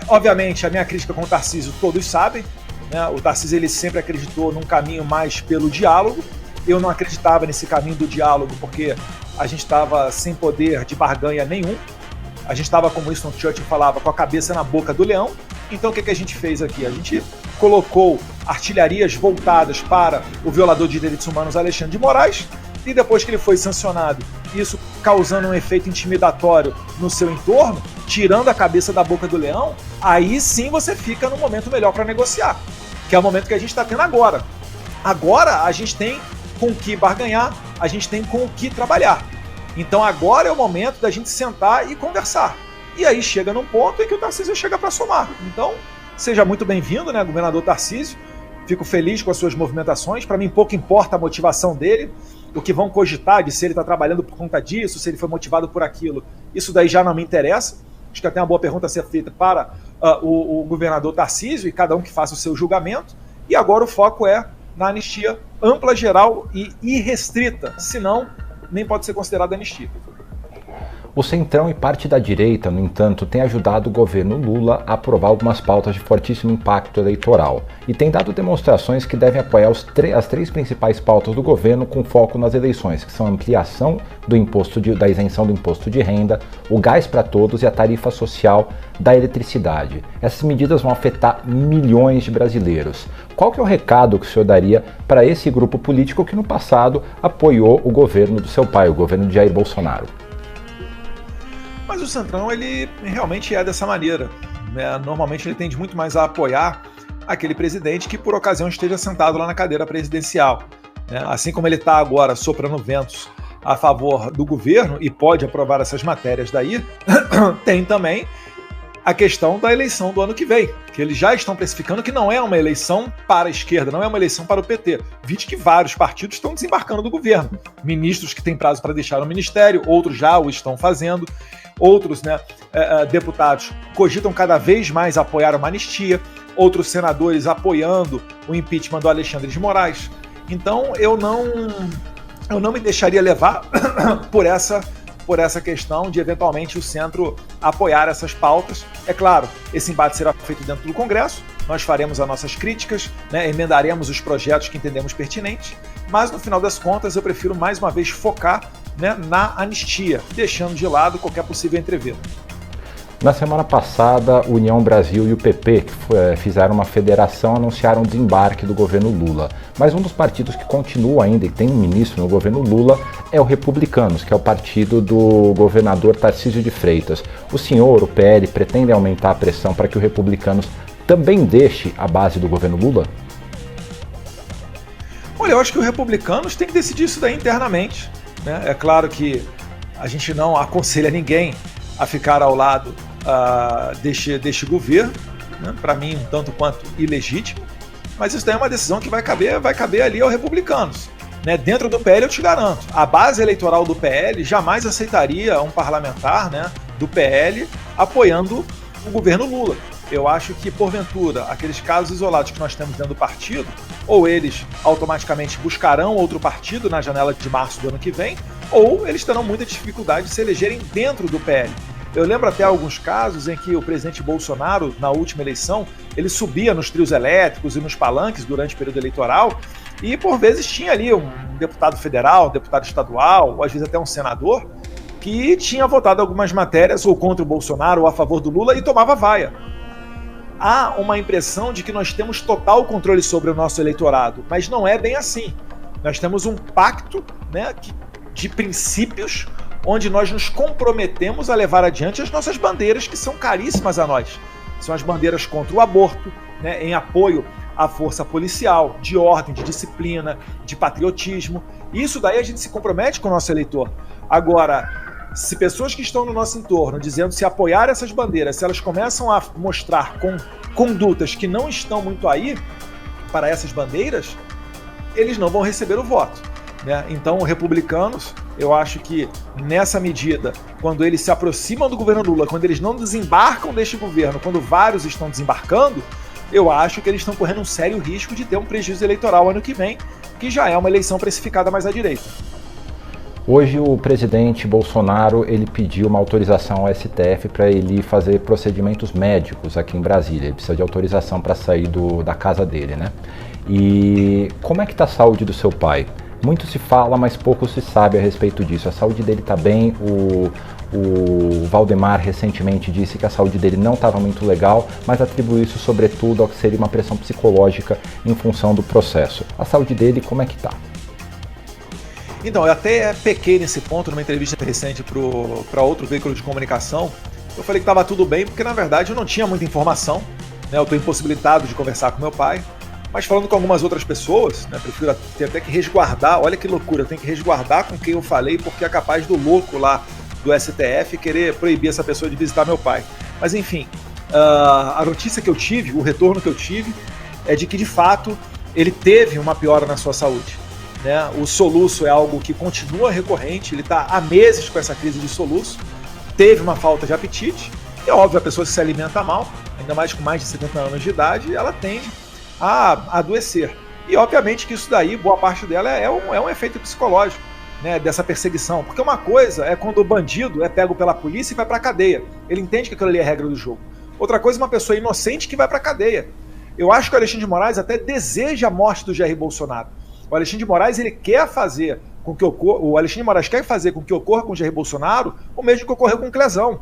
Obviamente, a minha crítica com o Tarcísio todos sabem. Né, o Tarcísio ele sempre acreditou num caminho mais pelo diálogo. Eu não acreditava nesse caminho do diálogo porque a gente estava sem poder de barganha nenhum. A gente estava, como Winston Churchill falava, com a cabeça na boca do leão. Então o que a gente fez aqui? A gente colocou artilharias voltadas para o violador de direitos humanos Alexandre de Moraes, e depois que ele foi sancionado, isso causando um efeito intimidatório no seu entorno, tirando a cabeça da boca do leão, aí sim você fica no momento melhor para negociar, que é o momento que a gente está tendo agora. Agora a gente tem com o que barganhar, a gente tem com o que trabalhar. Então agora é o momento da gente sentar e conversar. E aí chega num ponto em que o Tarcísio chega para somar. Então, seja muito bem-vindo, né, governador Tarcísio. Fico feliz com as suas movimentações. Para mim, pouco importa a motivação dele. O que vão cogitar de se ele está trabalhando por conta disso, se ele foi motivado por aquilo, isso daí já não me interessa. Acho que até uma boa pergunta a ser feita para o governador Tarcísio e cada um que faça o seu julgamento. E agora o foco é na anistia ampla, geral e irrestrita. Senão, nem pode ser considerada anistia. O Centrão e parte da direita, no entanto, tem ajudado o governo Lula a aprovar algumas pautas de fortíssimo impacto eleitoral e tem dado demonstrações que devem apoiar as 3 principais pautas do governo com foco nas eleições, que são a ampliação da isenção do imposto de renda, o gás para todos e a tarifa social da eletricidade. Essas medidas vão afetar milhões de brasileiros. Qual que é o recado que o senhor daria para esse grupo político que no passado apoiou o governo do seu pai, o governo de Jair Bolsonaro? Mas o Centrão, ele realmente é dessa maneira. Né? Normalmente ele tende muito mais a apoiar aquele presidente que por ocasião esteja sentado lá na cadeira presidencial. Né? Assim como ele está agora soprando ventos a favor do governo e pode aprovar essas matérias daí, tem também a questão da eleição do ano que vem, que eles já estão precificando que não é uma eleição para a esquerda, não é uma eleição para o PT. Vide que vários partidos estão desembarcando do governo. Ministros que têm prazo para deixar o ministério, outros já o estão fazendo. Outros, né, deputados cogitam cada vez mais apoiar uma anistia, outros senadores apoiando o impeachment do Alexandre de Moraes. Então eu não me deixaria levar por essa questão de eventualmente o centro apoiar essas pautas. É claro, esse embate será feito dentro do Congresso, nós faremos as nossas críticas, né, emendaremos os projetos que entendemos pertinentes, mas no final das contas eu prefiro mais uma vez focar, né, na anistia, deixando de lado qualquer possível entrevero. Na semana passada, União Brasil e o PP, que fizeram uma federação, anunciaram o desembarque do governo Lula. Mas um dos partidos que continua ainda e tem um ministro no governo Lula é o Republicanos, que é o partido do governador Tarcísio de Freitas. O senhor, o PL, pretende aumentar a pressão para que o Republicanos também deixe a base do governo Lula? Olha, eu acho que o Republicanos tem que decidir isso daí internamente. Né? É claro que a gente não aconselha ninguém a ficar ao lado deste governo, né? Para mim um tanto quanto ilegítimo, mas isso daí é uma decisão que vai caber ali aos republicanos. Né? Dentro do PL eu te garanto, a base eleitoral do PL jamais aceitaria um parlamentar, né, do PL apoiando o governo Lula. Eu acho que, porventura, aqueles casos isolados que nós temos dentro do partido, ou eles automaticamente buscarão outro partido na janela de março do ano que vem, ou eles terão muita dificuldade de se elegerem dentro do PL. Eu lembro até alguns casos em que o presidente Bolsonaro, na última eleição, ele subia nos trios elétricos e nos palanques durante o período eleitoral e, por vezes, tinha ali um deputado federal, um deputado estadual, ou às vezes até um senador, que tinha votado algumas matérias ou contra o Bolsonaro ou a favor do Lula e tomava vaia. Há uma impressão de que nós temos total controle sobre o nosso eleitorado, mas não é bem assim. Nós temos um pacto, né, de princípios onde nós nos comprometemos a levar adiante as nossas bandeiras, que são caríssimas a nós. São as bandeiras contra o aborto, né, em apoio à força policial, de ordem, de disciplina, de patriotismo. Isso daí a gente se compromete com o nosso eleitor. Agora, se pessoas que estão no nosso entorno dizendo se apoiar essas bandeiras, se elas começam a mostrar com condutas que não estão muito aí para essas bandeiras, eles não vão receber o voto. Né? Então, republicanos, eu acho que nessa medida, quando eles se aproximam do governo Lula, quando eles não desembarcam deste governo, quando vários estão desembarcando, eu acho que eles estão correndo um sério risco de ter um prejuízo eleitoral ano que vem, que já é uma eleição precificada mais à direita. Hoje o presidente Bolsonaro ele pediu uma autorização ao STF para ele fazer procedimentos médicos aqui em Brasília. Ele precisa de autorização para sair da casa dele, né? E como é que está a saúde do seu pai? Muito se fala, mas pouco se sabe a respeito disso. A saúde dele está bem, o Valdemar recentemente disse que a saúde dele não estava muito legal, mas atribuiu isso sobretudo ao que seria uma pressão psicológica em função do processo. A saúde dele, como é que está? Então, eu até pequei nesse ponto numa entrevista recente para outro veículo de comunicação. Eu falei que estava tudo bem, porque na verdade eu não tinha muita informação, né? Eu estou impossibilitado de conversar com meu pai, mas falando com algumas outras pessoas, né? Prefiro ter até que resguardar, olha que loucura, eu tenho que resguardar com quem eu falei, porque é capaz do louco lá do STF querer proibir essa pessoa de visitar meu pai. Mas enfim, a notícia que eu tive, o retorno que eu tive, é de que de fato ele teve uma piora na sua saúde. Né? O soluço é algo que continua recorrente, ele está há meses com essa crise de soluço, teve uma falta de apetite, e é óbvio, a pessoa que se alimenta mal, ainda mais com mais de 70 anos de idade, ela tende a adoecer. E obviamente que isso daí, boa parte dela é um efeito psicológico, né, dessa perseguição, porque uma coisa é quando o bandido é pego pela polícia e vai para a cadeia, ele entende que aquilo ali é a regra do jogo. Outra coisa é uma pessoa inocente que vai para a cadeia. Eu acho que o Alexandre de Moraes até deseja a morte do Jair Bolsonaro. O Alexandre de Moraes ele quer fazer com que o Alexandre de Moraes quer fazer com que ocorra com o Jair Bolsonaro o mesmo que ocorreu com o Clezão.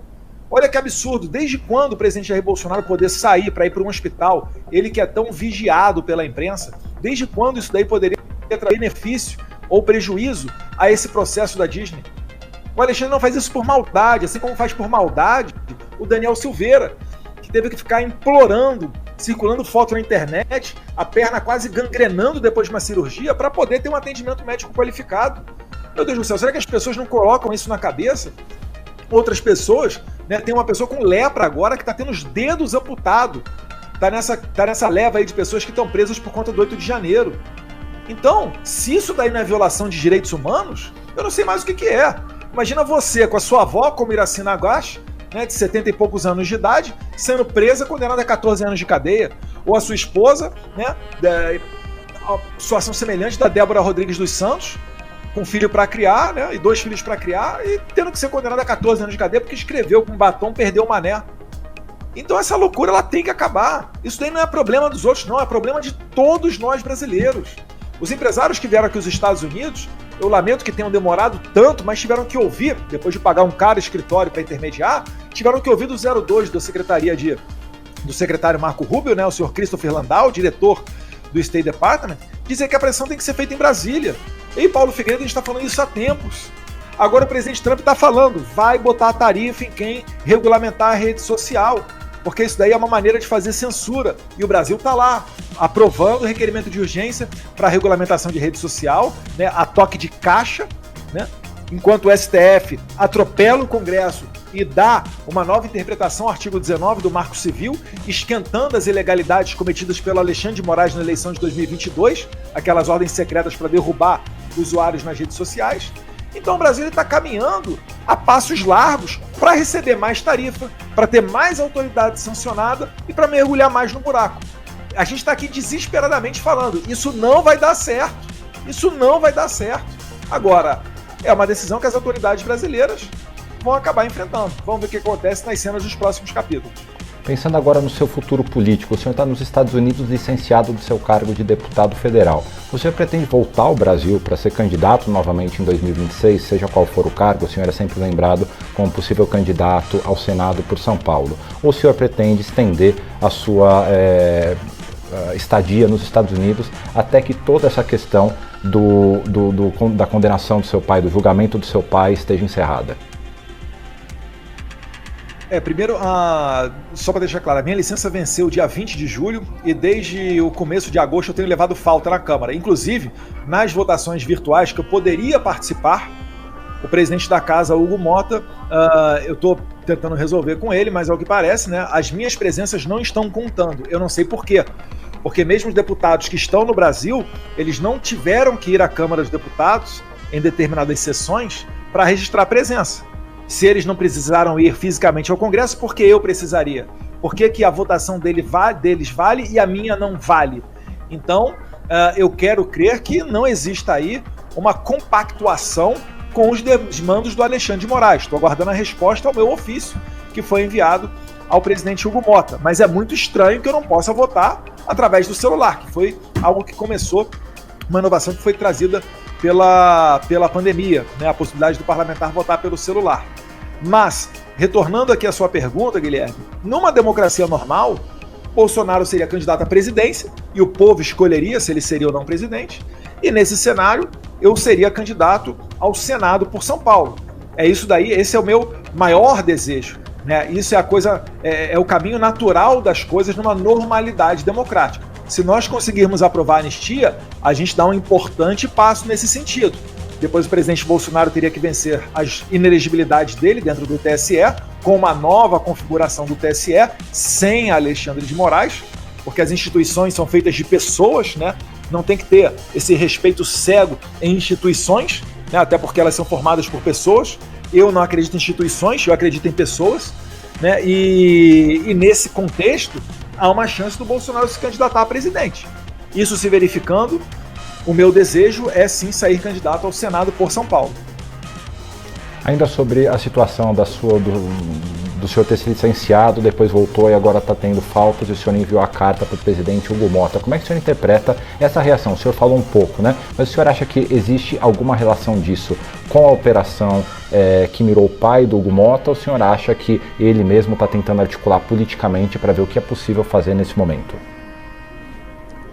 Olha que absurdo, desde quando o presidente Jair Bolsonaro poder sair para ir para um hospital, ele que é tão vigiado pela imprensa, desde quando isso daí poderia trazer benefício ou prejuízo a esse processo da Disney? O Alexandre não faz isso por maldade, assim como faz por maldade o Daniel Silveira, que teve que ficar implorando, circulando foto na internet, a perna quase gangrenando depois de uma cirurgia para poder ter um atendimento médico qualificado. Meu Deus do céu, será que as pessoas não colocam isso na cabeça? Outras pessoas, né, tem uma pessoa com lepra agora que está tendo os dedos amputados. Tá nessa leva aí de pessoas que estão presas por conta do 8 de janeiro. Então, se isso daí não é violação de direitos humanos, eu não sei mais o que é. Imagina você com a sua avó, como Iraci Nagashi, né, de 70 e poucos anos de idade, sendo presa, condenada a 14 anos de cadeia. Ou a sua esposa, né, a situação semelhante da Débora Rodrigues dos Santos, com um filho para criar, né, e 2 filhos para criar, e tendo que ser condenada a 14 anos de cadeia porque escreveu com batom, perdeu o mané. Então essa loucura ela tem que acabar. Isso daí não é problema dos outros, não, é problema de todos nós brasileiros. Os empresários que vieram aqui dos Estados Unidos, eu lamento que tenham demorado tanto, mas tiveram que ouvir, depois de pagar um caro escritório para intermediar, tiveram que ouvir do 02 da secretaria do secretário Marco Rubio, né, o senhor Christopher Landau, diretor do State Department, dizer que a pressão tem que ser feita em Brasília. E Paulo Figueiredo, a gente está falando isso há tempos. Agora o presidente Trump está falando, vai botar a tarifa em quem regulamentar a rede social, porque isso daí é uma maneira de fazer censura. E o Brasil está lá, aprovando o requerimento de urgência para a regulamentação de rede social, né, a toque de caixa, né, enquanto o STF atropela o Congresso e dá uma nova interpretação ao artigo 19 do Marco Civil, esquentando as ilegalidades cometidas pelo Alexandre de Moraes na eleição de 2022, aquelas ordens secretas para derrubar usuários nas redes sociais. Então o Brasil está caminhando a passos largos para receber mais tarifa, para ter mais autoridade sancionada e para mergulhar mais no buraco. A gente está aqui desesperadamente falando, isso não vai dar certo, isso não vai dar certo. Agora, é uma decisão que as autoridades brasileiras vão acabar enfrentando. Vamos ver o que acontece nas cenas dos próximos capítulos. Pensando agora no seu futuro político, o senhor está nos Estados Unidos licenciado do seu cargo de deputado federal. O senhor pretende voltar ao Brasil para ser candidato novamente em 2026, seja qual for o cargo? O senhor é sempre lembrado como possível candidato ao Senado por São Paulo. Ou o senhor pretende estender a sua estadia nos Estados Unidos até que toda essa questão da condenação do seu pai, do julgamento do seu pai esteja encerrada? Primeiro, só para deixar claro, a minha licença venceu dia 20 de julho e desde o começo de agosto eu tenho levado falta na Câmara. Inclusive, nas votações virtuais que eu poderia participar, o presidente da casa, Hugo Mota, eu estou tentando resolver com ele, mas ao que parece, né, as minhas presenças não estão contando. Eu não sei por quê. Porque mesmo os deputados que estão no Brasil, eles não tiveram que ir à Câmara dos Deputados em determinadas sessões para registrar presença. Se eles não precisaram ir fisicamente ao Congresso, por que eu precisaria? Por que a votação deles vale e a minha não vale? Então, eu quero crer que não exista aí uma compactuação com os desmandos do Alexandre de Moraes. Estou aguardando a resposta ao meu ofício, que foi enviado ao presidente Hugo Mota. Mas é muito estranho que eu não possa votar através do celular, que foi algo que começou, uma inovação que foi trazida pela pandemia, né, a possibilidade do parlamentar votar pelo celular. Mas, retornando aqui à sua pergunta, Guilherme, numa democracia normal, Bolsonaro seria candidato à presidência e o povo escolheria se ele seria ou não presidente, e nesse cenário eu seria candidato ao Senado por São Paulo. Esse é o meu maior desejo, né? Isso é o caminho natural das coisas numa normalidade democrática. Se nós conseguirmos aprovar a anistia, a gente dá um importante passo nesse sentido. Depois o presidente Bolsonaro teria que vencer as inelegibilidades dele dentro do TSE, com uma nova configuração do TSE, sem Alexandre de Moraes, porque as instituições são feitas de pessoas, né? Não tem que ter esse respeito cego em instituições, né? Até porque elas são formadas por pessoas. Eu não acredito em instituições, eu acredito em pessoas, né? E nesse contexto, há uma chance do Bolsonaro se candidatar a presidente. Isso se verificando, o meu desejo é sim sair candidato ao Senado por São Paulo. Ainda sobre a situação do senhor ter se licenciado, depois voltou e agora está tendo faltas, e o senhor enviou a carta para o presidente Hugo Mota. Como é que o senhor interpreta essa reação? O senhor falou um pouco, né? Mas o senhor acha que existe alguma relação disso com a operação que mirou o pai do Hugo Mota, ou o senhor acha que ele mesmo está tentando articular politicamente para ver o que é possível fazer nesse momento?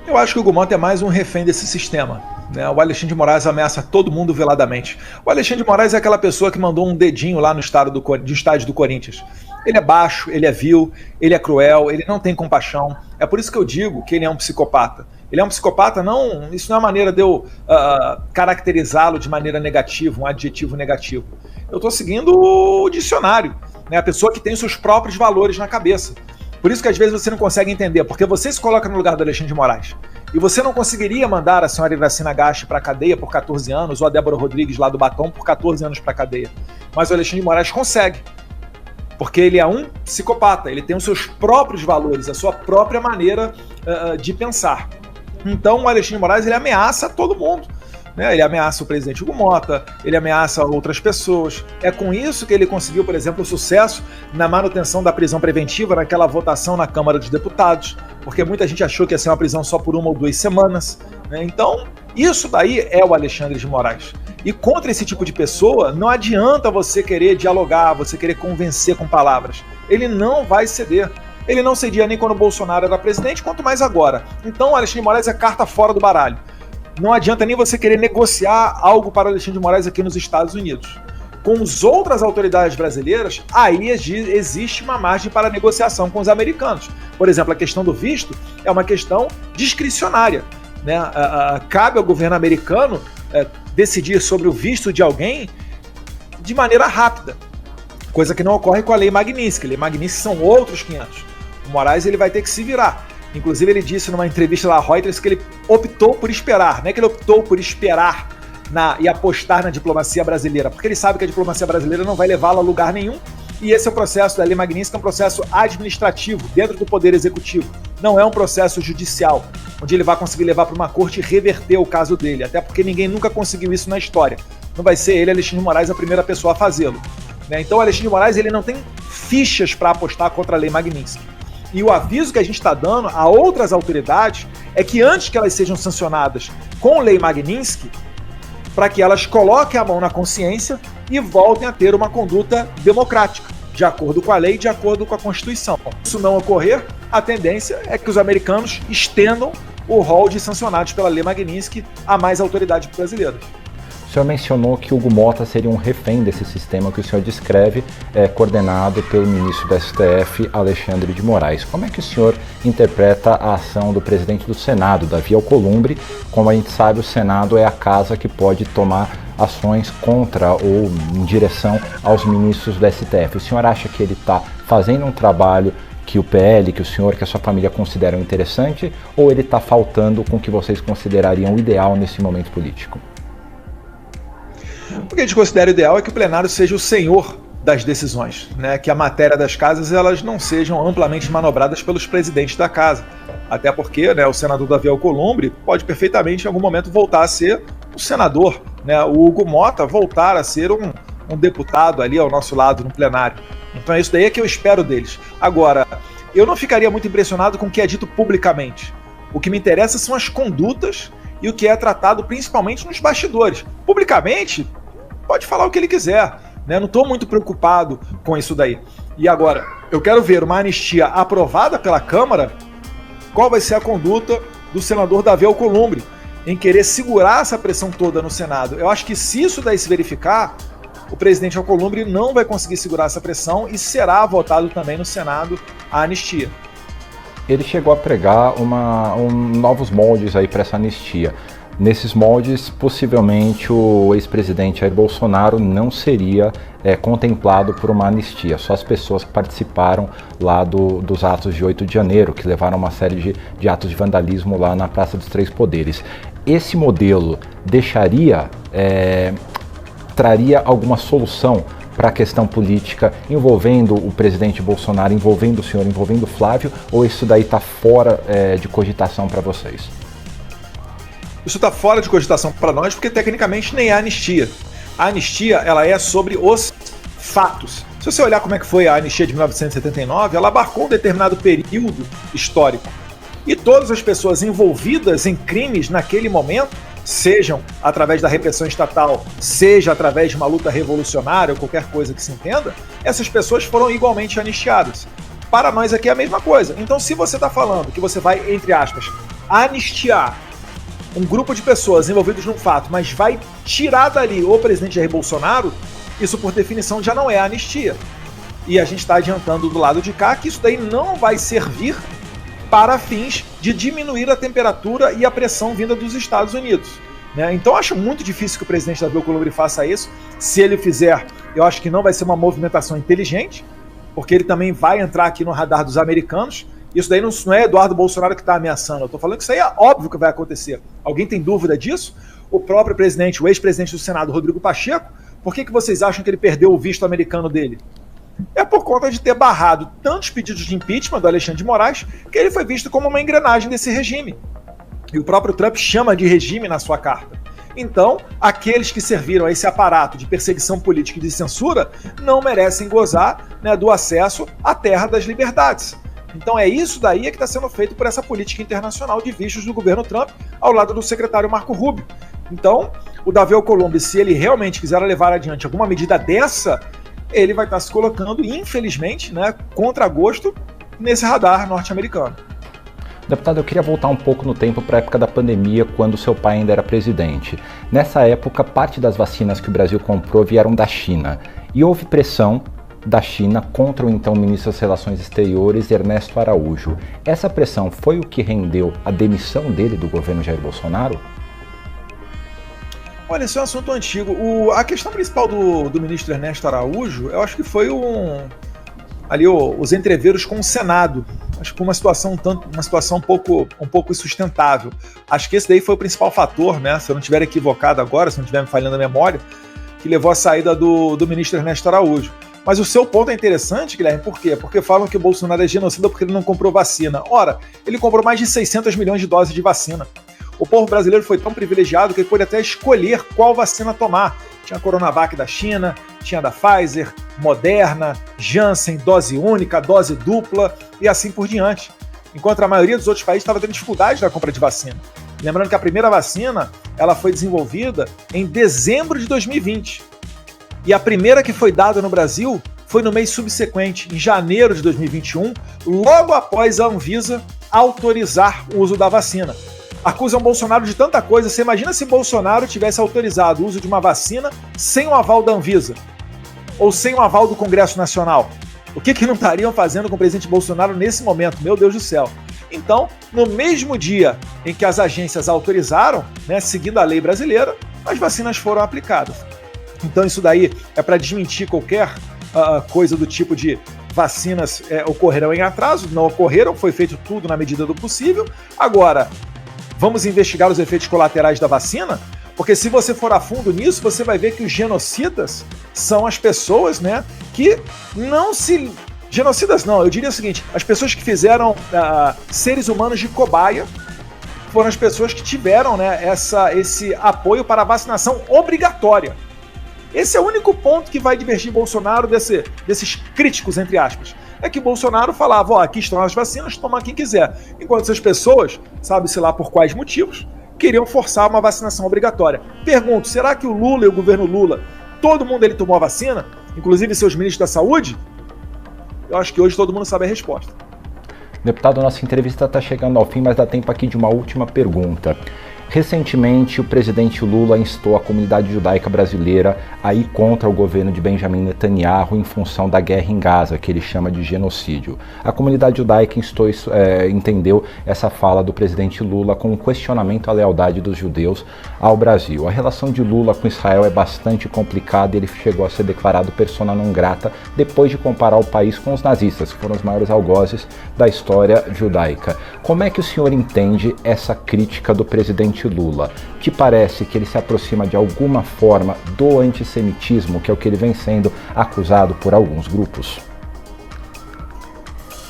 Eu acho que o Hugo Mota é mais um refém desse sistema, né? O Alexandre de Moraes ameaça todo mundo veladamente. O Alexandre de Moraes é aquela pessoa que mandou um dedinho lá no estádio do Corinthians. Ele é baixo, ele é vil, ele é cruel, ele não tem compaixão. É por isso que eu digo que ele é um psicopata. Ele é um psicopata, isso não é maneira de eu caracterizá-lo de maneira negativa, um adjetivo negativo. Eu estou seguindo o dicionário, né? A pessoa que tem os seus próprios valores na cabeça. Por isso que às vezes você não consegue entender, porque você se coloca no lugar do Alexandre de Moraes. E você não conseguiria mandar a senhora Iracina Gashi para a cadeia por 14 anos, ou a Débora Rodrigues lá do Batom por 14 anos para a cadeia. Mas o Alexandre de Moraes consegue. Porque ele é um psicopata, ele tem os seus próprios valores, a sua própria maneira de pensar. Então o Alexandre de Moraes ele ameaça todo mundo. Né? Ele ameaça o presidente Hugo Mota, ele ameaça outras pessoas. É com isso que ele conseguiu, por exemplo, o sucesso na manutenção da prisão preventiva naquela votação na Câmara dos Deputados, porque muita gente achou que ia ser uma prisão só por 1 ou 2 semanas. Né? Então, isso daí é o Alexandre de Moraes. E contra esse tipo de pessoa, não adianta você querer dialogar, você querer convencer com palavras. Ele não vai ceder. Ele não cedia nem quando o Bolsonaro era presidente, quanto mais agora. Então, o Alexandre de Moraes é carta fora do baralho. Não adianta nem você querer negociar algo para o Alexandre de Moraes aqui nos Estados Unidos. Com as outras autoridades brasileiras, aí existe uma margem para negociação com os americanos. Por exemplo, a questão do visto é uma questão discricionária. Né? Cabe ao governo americano decidir sobre o visto de alguém de maneira rápida. Coisa que não ocorre com a Lei Magnitsky. A Lei Magnitsky são outros 500. O Moraes ele vai ter que se virar. Inclusive ele disse numa entrevista lá à Reuters que ele optou por esperar. Não é que ele optou por esperar e apostar na diplomacia brasileira, porque ele sabe que a diplomacia brasileira não vai levá-lo a lugar nenhum. E esse é o processo da Lei Magnitsky, é um processo administrativo, dentro do Poder Executivo. Não é um processo judicial, onde ele vai conseguir levar para uma corte e reverter o caso dele, até porque ninguém nunca conseguiu isso na história. Não vai ser ele, Alexandre de Moraes, a primeira pessoa a fazê-lo. Então, Alexandre de Moraes ele não tem fichas para apostar contra a Lei Magnitsky. E o aviso que a gente está dando a outras autoridades é que antes que elas sejam sancionadas com Lei Magnitsky, para que elas coloquem a mão na consciência e voltem a ter uma conduta democrática, de acordo com a lei, de acordo com a Constituição. Se isso não ocorrer, a tendência é que os americanos estendam o rol de sancionados pela Lei Magnitsky a mais autoridades brasileiras. O senhor mencionou que Hugo Motta seria um refém desse sistema que o senhor descreve, coordenado pelo ministro do STF, Alexandre de Moraes. Como é que o senhor interpreta a ação do presidente do Senado, Davi Alcolumbre? Como a gente sabe, o Senado é a casa que pode tomar ações contra ou em direção aos ministros do STF. O senhor acha que ele está fazendo um trabalho que o PL, que o senhor, que a sua família consideram interessante, ou ele está faltando com o que vocês considerariam ideal nesse momento político? O que a gente considera ideal é que o plenário seja o senhor das decisões, né? Que a matéria das casas elas não sejam amplamente manobradas pelos presidentes da casa. Até porque, né, o senador Davi Alcolumbre pode perfeitamente em algum momento voltar a ser um senador, né? O Hugo Motta voltar a ser um deputado ali ao nosso lado no plenário. Então é isso daí que eu espero deles. Agora, eu não ficaria muito impressionado com o que é dito publicamente. O que me interessa são as condutas e o que é tratado principalmente nos bastidores. Publicamente, pode falar o que ele quiser, né? Não estou muito preocupado com isso daí. E agora, eu quero ver uma anistia aprovada pela Câmara, qual vai ser a conduta do senador Davi Alcolumbre em querer segurar essa pressão toda no Senado. Eu acho que se isso daí se verificar, o presidente Alcolumbre não vai conseguir segurar essa pressão e será votado também no Senado a anistia. Ele chegou a pregar novos moldes aí para essa anistia. Nesses moldes, possivelmente o ex-presidente Jair Bolsonaro não seria contemplado por uma anistia, só as pessoas que participaram lá dos atos de 8 de janeiro, que levaram uma série de atos de vandalismo lá na Praça dos Três Poderes. Esse modelo traria alguma solução para a questão política envolvendo o presidente Bolsonaro, envolvendo o senhor, envolvendo o Flávio, ou isso daí está fora de cogitação para vocês? Isso está fora de cogitação para nós porque tecnicamente nem é anistia. A anistia ela é sobre os fatos. Se você olhar como é que foi a anistia de 1979, ela abarcou um determinado período histórico. E todas as pessoas envolvidas em crimes naquele momento, sejam através da repressão estatal, seja através de uma luta revolucionária ou qualquer coisa que se entenda, essas pessoas foram igualmente anistiadas. Para nós aqui é a mesma coisa. Então, se você está falando que você vai, entre aspas, anistiar um grupo de pessoas envolvidas num fato, mas vai tirar dali o presidente Jair Bolsonaro, isso por definição já não é anistia. E a gente está adiantando do lado de cá que isso daí não vai servir para fins de diminuir a temperatura e a pressão vinda dos Estados Unidos, né? Então acho muito difícil que o presidente Davi Alcolumbre faça isso. Se ele fizer, eu acho que não vai ser uma movimentação inteligente, porque ele também vai entrar aqui no radar dos americanos. Isso daí não é Eduardo Bolsonaro que está ameaçando. Eu estou falando que isso aí é óbvio que vai acontecer. Alguém tem dúvida disso? O próprio presidente, o ex-presidente do Senado, Rodrigo Pacheco, por que vocês acham que ele perdeu o visto americano dele? É por conta de ter barrado tantos pedidos de impeachment do Alexandre de Moraes que ele foi visto como uma engrenagem desse regime. E o próprio Trump chama de regime na sua carta. Então, aqueles que serviram a esse aparato de perseguição política e de censura não merecem gozar, né, do acesso à terra das liberdades. Então é isso daí que está sendo feito por essa política internacional de vistos do governo Trump ao lado do secretário Marco Rubio. Então, o Davi Alcolumbre, se ele realmente quiser levar adiante alguma medida dessa, ele vai estar se colocando, infelizmente, né, contra gosto, nesse radar norte-americano. Deputado, eu queria voltar um pouco no tempo para a época da pandemia, quando seu pai ainda era presidente. Nessa época, parte das vacinas que o Brasil comprou vieram da China. E houve pressão da China contra o então ministro das Relações Exteriores, Ernesto Araújo. Essa pressão foi o que rendeu a demissão dele do governo Jair Bolsonaro? Olha, esse é um assunto antigo. A questão principal do ministro Ernesto Araújo, eu acho que foi os entreveros com o Senado. Acho que uma situação um pouco insustentável. Acho que esse daí foi o principal fator, né? Se eu não estiver equivocado agora, se não estiver me falhando a memória, que levou à saída do ministro Ernesto Araújo. Mas o seu ponto é interessante, Guilherme, por quê? Porque falam que o Bolsonaro é genocida porque ele não comprou vacina. Ora, ele comprou mais de 600 milhões de doses de vacina. O povo brasileiro foi tão privilegiado que ele pôde até escolher qual vacina tomar. Tinha a Coronavac da China, tinha da Pfizer, Moderna, Janssen, dose única, dose dupla e assim por diante. Enquanto a maioria dos outros países estava tendo dificuldade na compra de vacina. Lembrando que a primeira vacina ela foi desenvolvida em dezembro de 2020. E a primeira que foi dada no Brasil foi no mês subsequente, em janeiro de 2021, logo após a Anvisa autorizar o uso da vacina. Acusam Bolsonaro de tanta coisa. Você imagina se Bolsonaro tivesse autorizado o uso de uma vacina sem o aval da Anvisa? Ou sem o aval do Congresso Nacional? O que não estariam fazendo com o presidente Bolsonaro nesse momento? Meu Deus do céu. Então, no mesmo dia em que as agências autorizaram, né, seguindo a lei brasileira, as vacinas foram aplicadas. Então isso daí é para desmentir qualquer coisa do tipo de vacinas ocorrerão em atraso. Não ocorreram, foi feito tudo na medida do possível. Agora, vamos investigar os efeitos colaterais da vacina? Porque se você for a fundo nisso, você vai ver que os genocidas são as pessoas, né, que não se... Genocidas não, eu diria o seguinte, as pessoas que fizeram seres humanos de cobaia foram as pessoas que tiveram, né, esse apoio para a vacinação obrigatória. Esse é o único ponto que vai divergir Bolsonaro desses críticos, entre aspas. É que Bolsonaro falava, aqui estão as vacinas, toma quem quiser. Enquanto essas pessoas, sabe-se lá por quais motivos, queriam forçar uma vacinação obrigatória. Pergunto, será que o Lula e o governo Lula, todo mundo ele tomou a vacina? Inclusive seus ministros da saúde? Eu acho que hoje todo mundo sabe a resposta. Deputado, nossa entrevista está chegando ao fim, mas dá tempo aqui de uma última pergunta. Recentemente, o presidente Lula instou a comunidade judaica brasileira a ir contra o governo de Benjamin Netanyahu em função da guerra em Gaza, que ele chama de genocídio. A comunidade judaica entendeu essa fala do presidente Lula como um questionamento à lealdade dos judeus ao Brasil. A relação de Lula com Israel é bastante complicada e ele chegou a ser declarado persona non grata depois de comparar o país com os nazistas, que foram os maiores algozes da história judaica. Como é que o senhor entende essa crítica do presidente Lula? Te parece que ele se aproxima de alguma forma do antissemitismo, que é o que ele vem sendo acusado por alguns grupos?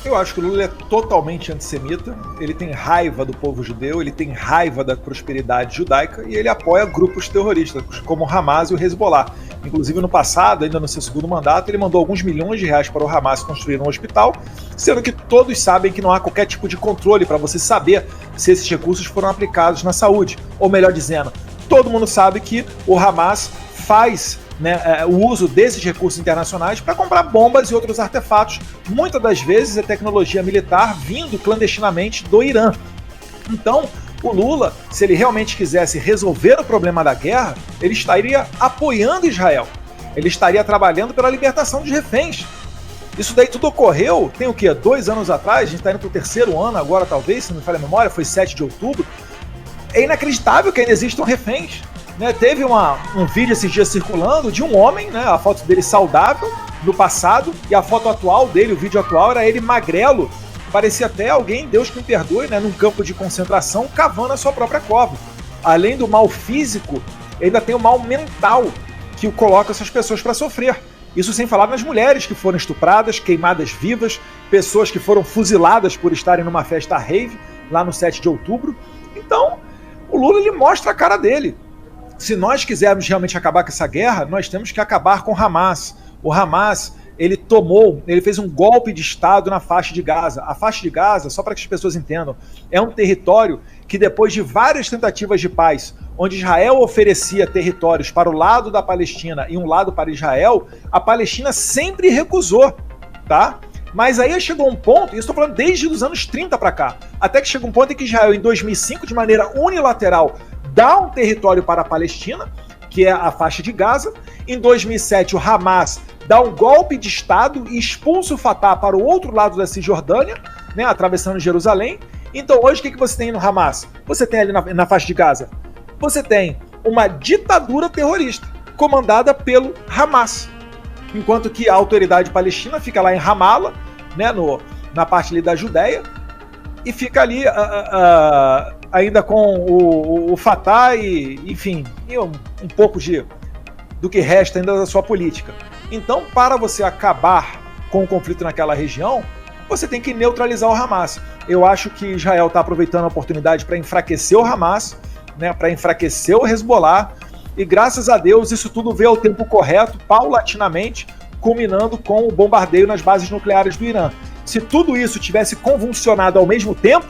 Eu acho que o Lula é totalmente antissemita, ele tem raiva do povo judeu, ele tem raiva da prosperidade judaica e ele apoia grupos terroristas, como o Hamas e o Hezbollah. Inclusive no passado, ainda no seu segundo mandato, ele mandou alguns milhões de reais para o Hamas construir um hospital, sendo que todos sabem que não há qualquer tipo de controle para você saber se esses recursos foram aplicados na saúde. Ou melhor dizendo, todo mundo sabe que o Hamas faz o uso desses recursos internacionais para comprar bombas e outros artefatos, muitas das vezes é tecnologia militar vindo clandestinamente do Irã. Então, o Lula, se ele realmente quisesse resolver o problema da guerra, ele estaria apoiando Israel, ele estaria trabalhando pela libertação dos reféns. Isso daí tudo ocorreu, tem o quê? 2 anos atrás, a gente está indo para o 3º ano agora talvez, se não me falha a memória, foi 7 de outubro. É inacreditável que ainda existam reféns. Teve um vídeo esses dias circulando de um homem, a foto dele saudável no passado, e a foto atual dele, o vídeo atual, era ele magrelo, parecia até alguém, Deus que me perdoe, num campo de concentração, cavando a sua própria cova. Além do mal físico, ainda tem o mal mental que coloca essas pessoas para sofrer. Isso sem falar nas mulheres que foram estupradas, queimadas vivas, pessoas que foram fuziladas por estarem numa festa rave, lá no 7 de outubro. Então, o Lula ele mostra a cara dele. Se nós quisermos realmente acabar com essa guerra, nós temos que acabar com o Hamas. O Hamas, ele fez um golpe de Estado na faixa de Gaza. A faixa de Gaza, só para que as pessoas entendam, é um território que depois de várias tentativas de paz, onde Israel oferecia territórios para o lado da Palestina e um lado para Israel, a Palestina sempre recusou, tá? Mas aí chegou um ponto, e eu estou falando desde os anos 30 para cá, até que chegou um ponto em que Israel, em 2005, de maneira unilateral, dá um território para a Palestina, que é a faixa de Gaza. Em 2007, o Hamas dá um golpe de Estado e expulsa o Fatah para o outro lado da Cisjordânia, atravessando Jerusalém. Então hoje o que você tem no Hamas? Você tem ali na faixa de Gaza, você tem uma ditadura terrorista, comandada pelo Hamas. Enquanto que a autoridade palestina fica lá em Ramala, né, na parte ali da Judéia, e fica ali ainda com o Fatah e, enfim, e um pouco do que resta ainda da sua política. Então, para você acabar com o conflito naquela região, você tem que neutralizar o Hamas. Eu acho que Israel está aproveitando a oportunidade para enfraquecer o Hamas, né, para enfraquecer o Hezbollah, e graças a Deus isso tudo veio ao tempo correto, paulatinamente, culminando com o bombardeio nas bases nucleares do Irã. Se tudo isso tivesse convulsionado ao mesmo tempo,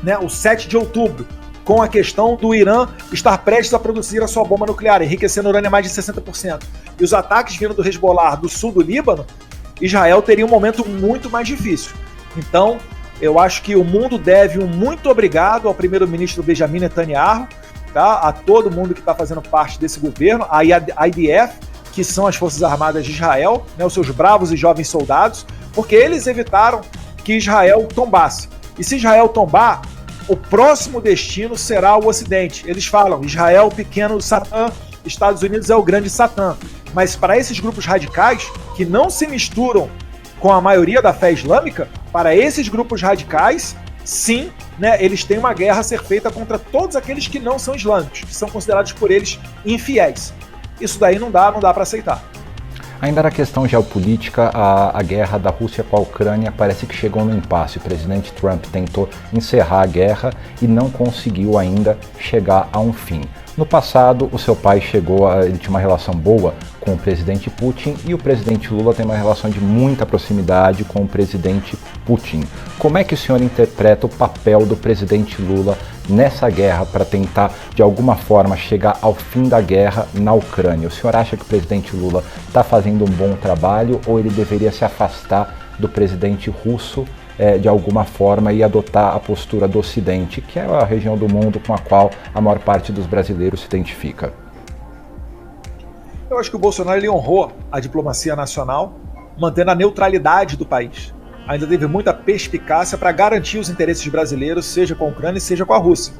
né, o 7 de outubro, com a questão do Irã estar prestes a produzir a sua bomba nuclear, enriquecendo urânio a mais de 60%, e os ataques vindo do Hezbollah do sul do Líbano, Israel teria um momento muito mais difícil. Então, eu acho que o mundo deve um muito obrigado ao primeiro-ministro Benjamin Netanyahu, tá? A todo mundo que está fazendo parte desse governo, a IDF, que são as Forças Armadas de Israel, né, os seus bravos e jovens soldados, porque eles evitaram que Israel tombasse. E se Israel tombar, o próximo destino será o Ocidente. Eles falam, Israel, o pequeno Satã, Estados Unidos é o grande Satã. Mas para esses grupos radicais, que não se misturam com a maioria da fé islâmica, para esses grupos radicais, sim, né, eles têm uma guerra a ser feita contra todos aqueles que não são islâmicos, que são considerados por eles infiéis. Isso daí não dá para aceitar. Ainda na questão geopolítica, a guerra da Rússia com a Ucrânia parece que chegou no impasse. O presidente Trump tentou encerrar a guerra e não conseguiu ainda chegar a um fim. No passado, o seu pai ele tinha uma relação boa com o presidente Putin e o presidente Lula tem uma relação de muita proximidade com o presidente Putin. Como é que o senhor interpreta o papel do presidente Lula nessa guerra para tentar, de alguma forma, chegar ao fim da guerra na Ucrânia? O senhor acha que o presidente Lula está fazendo um bom trabalho ou ele deveria se afastar do presidente russo de alguma forma e adotar a postura do Ocidente, que é a região do mundo com a qual a maior parte dos brasileiros se identifica? Eu acho que o Bolsonaro ele honrou a diplomacia nacional, mantendo a neutralidade do país. Ainda teve muita perspicácia para garantir os interesses brasileiros, seja com a Ucrânia, seja com a Rússia.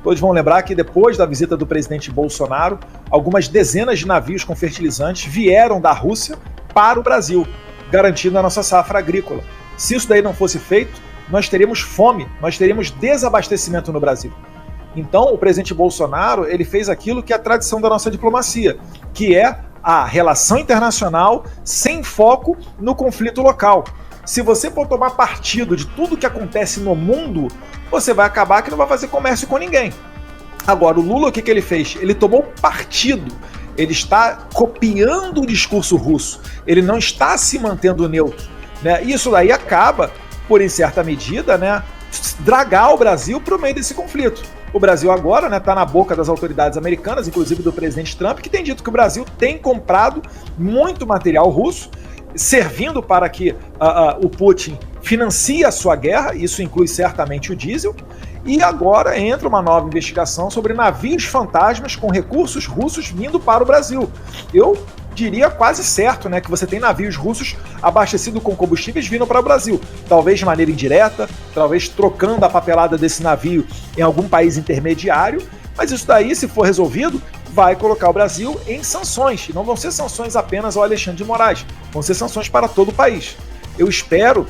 Todos vão lembrar que depois da visita do presidente Bolsonaro, algumas dezenas de navios com fertilizantes vieram da Rússia para o Brasil, garantindo a nossa safra agrícola. Se isso daí não fosse feito, nós teríamos fome, nós teríamos desabastecimento no Brasil. Então, o presidente Bolsonaro ele fez aquilo que é a tradição da nossa diplomacia, que é a relação internacional sem foco no conflito local. Se você for tomar partido de tudo que acontece no mundo, você vai acabar que não vai fazer comércio com ninguém. Agora, o Lula, o que ele fez? Ele tomou partido. Ele está copiando o discurso russo. Ele não está se mantendo neutro, né? E isso daí acaba, por em certa medida, né, dragar o Brasil para o meio desse conflito. O Brasil agora está na boca das autoridades americanas, inclusive do presidente Trump, que tem dito que o Brasil tem comprado muito material russo, servindo para que o Putin financie a sua guerra, isso inclui certamente o diesel, e agora entra uma nova investigação sobre navios fantasmas com recursos russos vindo para o Brasil. Eu diria quase certo, né, que você tem navios russos abastecidos com combustíveis vindo para o Brasil, talvez de maneira indireta, talvez trocando a papelada desse navio em algum país intermediário, mas isso daí, se for resolvido, vai colocar o Brasil em sanções, e não vão ser sanções apenas ao Alexandre de Moraes, vão ser sanções para todo o país. Eu espero,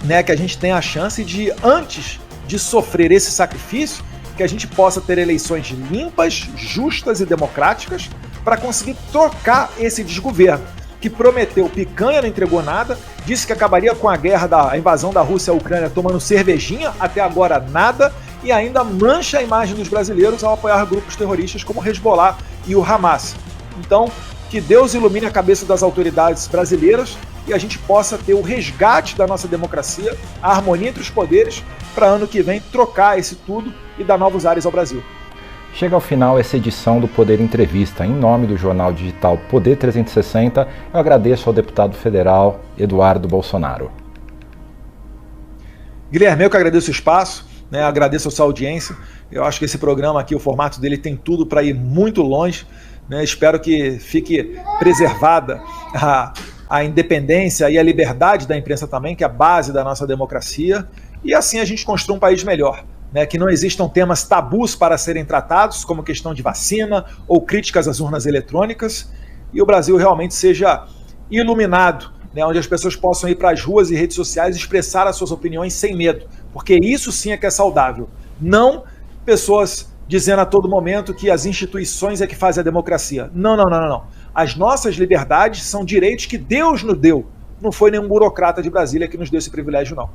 né, que a gente tenha a chance de, antes de sofrer esse sacrifício, que a gente possa ter eleições limpas, justas e democráticas para conseguir trocar esse desgoverno, que prometeu picanha, não entregou nada, disse que acabaria com a guerra a invasão da Rússia à Ucrânia tomando cervejinha, até agora nada, e ainda mancha a imagem dos brasileiros ao apoiar grupos terroristas como o Hezbollah e o Hamas. Então, que Deus ilumine a cabeça das autoridades brasileiras e a gente possa ter o resgate da nossa democracia, a harmonia entre os poderes, para ano que vem trocar esse tudo e dar novos ares ao Brasil. Chega ao final essa edição do Poder Entrevista. Em nome do jornal digital Poder 360, eu agradeço ao deputado federal Eduardo Bolsonaro. Guilherme, eu que agradeço o espaço, né, agradeço a sua audiência. Eu acho que esse programa aqui, o formato dele tem tudo para ir muito longe, né? Espero que fique preservada a independência e a liberdade da imprensa também, que é a base da nossa democracia, e assim a gente construa um país melhor. né, que não existam temas tabus para serem tratados, como questão de vacina ou críticas às urnas eletrônicas, e o Brasil realmente seja iluminado, né, onde as pessoas possam ir para as ruas e redes sociais e expressar as suas opiniões sem medo, porque isso sim é que é saudável. Não pessoas dizendo a todo momento que as instituições é que fazem a democracia. Não, não, não, não, não. As nossas liberdades são direitos que Deus nos deu. Não foi nenhum burocrata de Brasília que nos deu esse privilégio, não.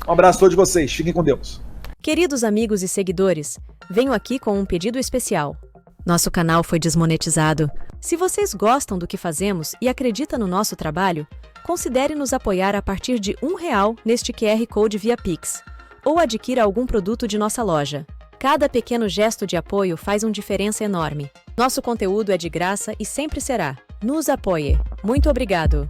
Um abraço a todos vocês. Fiquem com Deus. Queridos amigos e seguidores, venho aqui com um pedido especial. Nosso canal foi desmonetizado. Se vocês gostam do que fazemos e acreditam no nosso trabalho, considere nos apoiar a partir de R$1 neste QR Code via Pix, ou adquira algum produto de nossa loja. Cada pequeno gesto de apoio faz uma diferença enorme. Nosso conteúdo é de graça e sempre será. Nos apoie. Muito obrigado!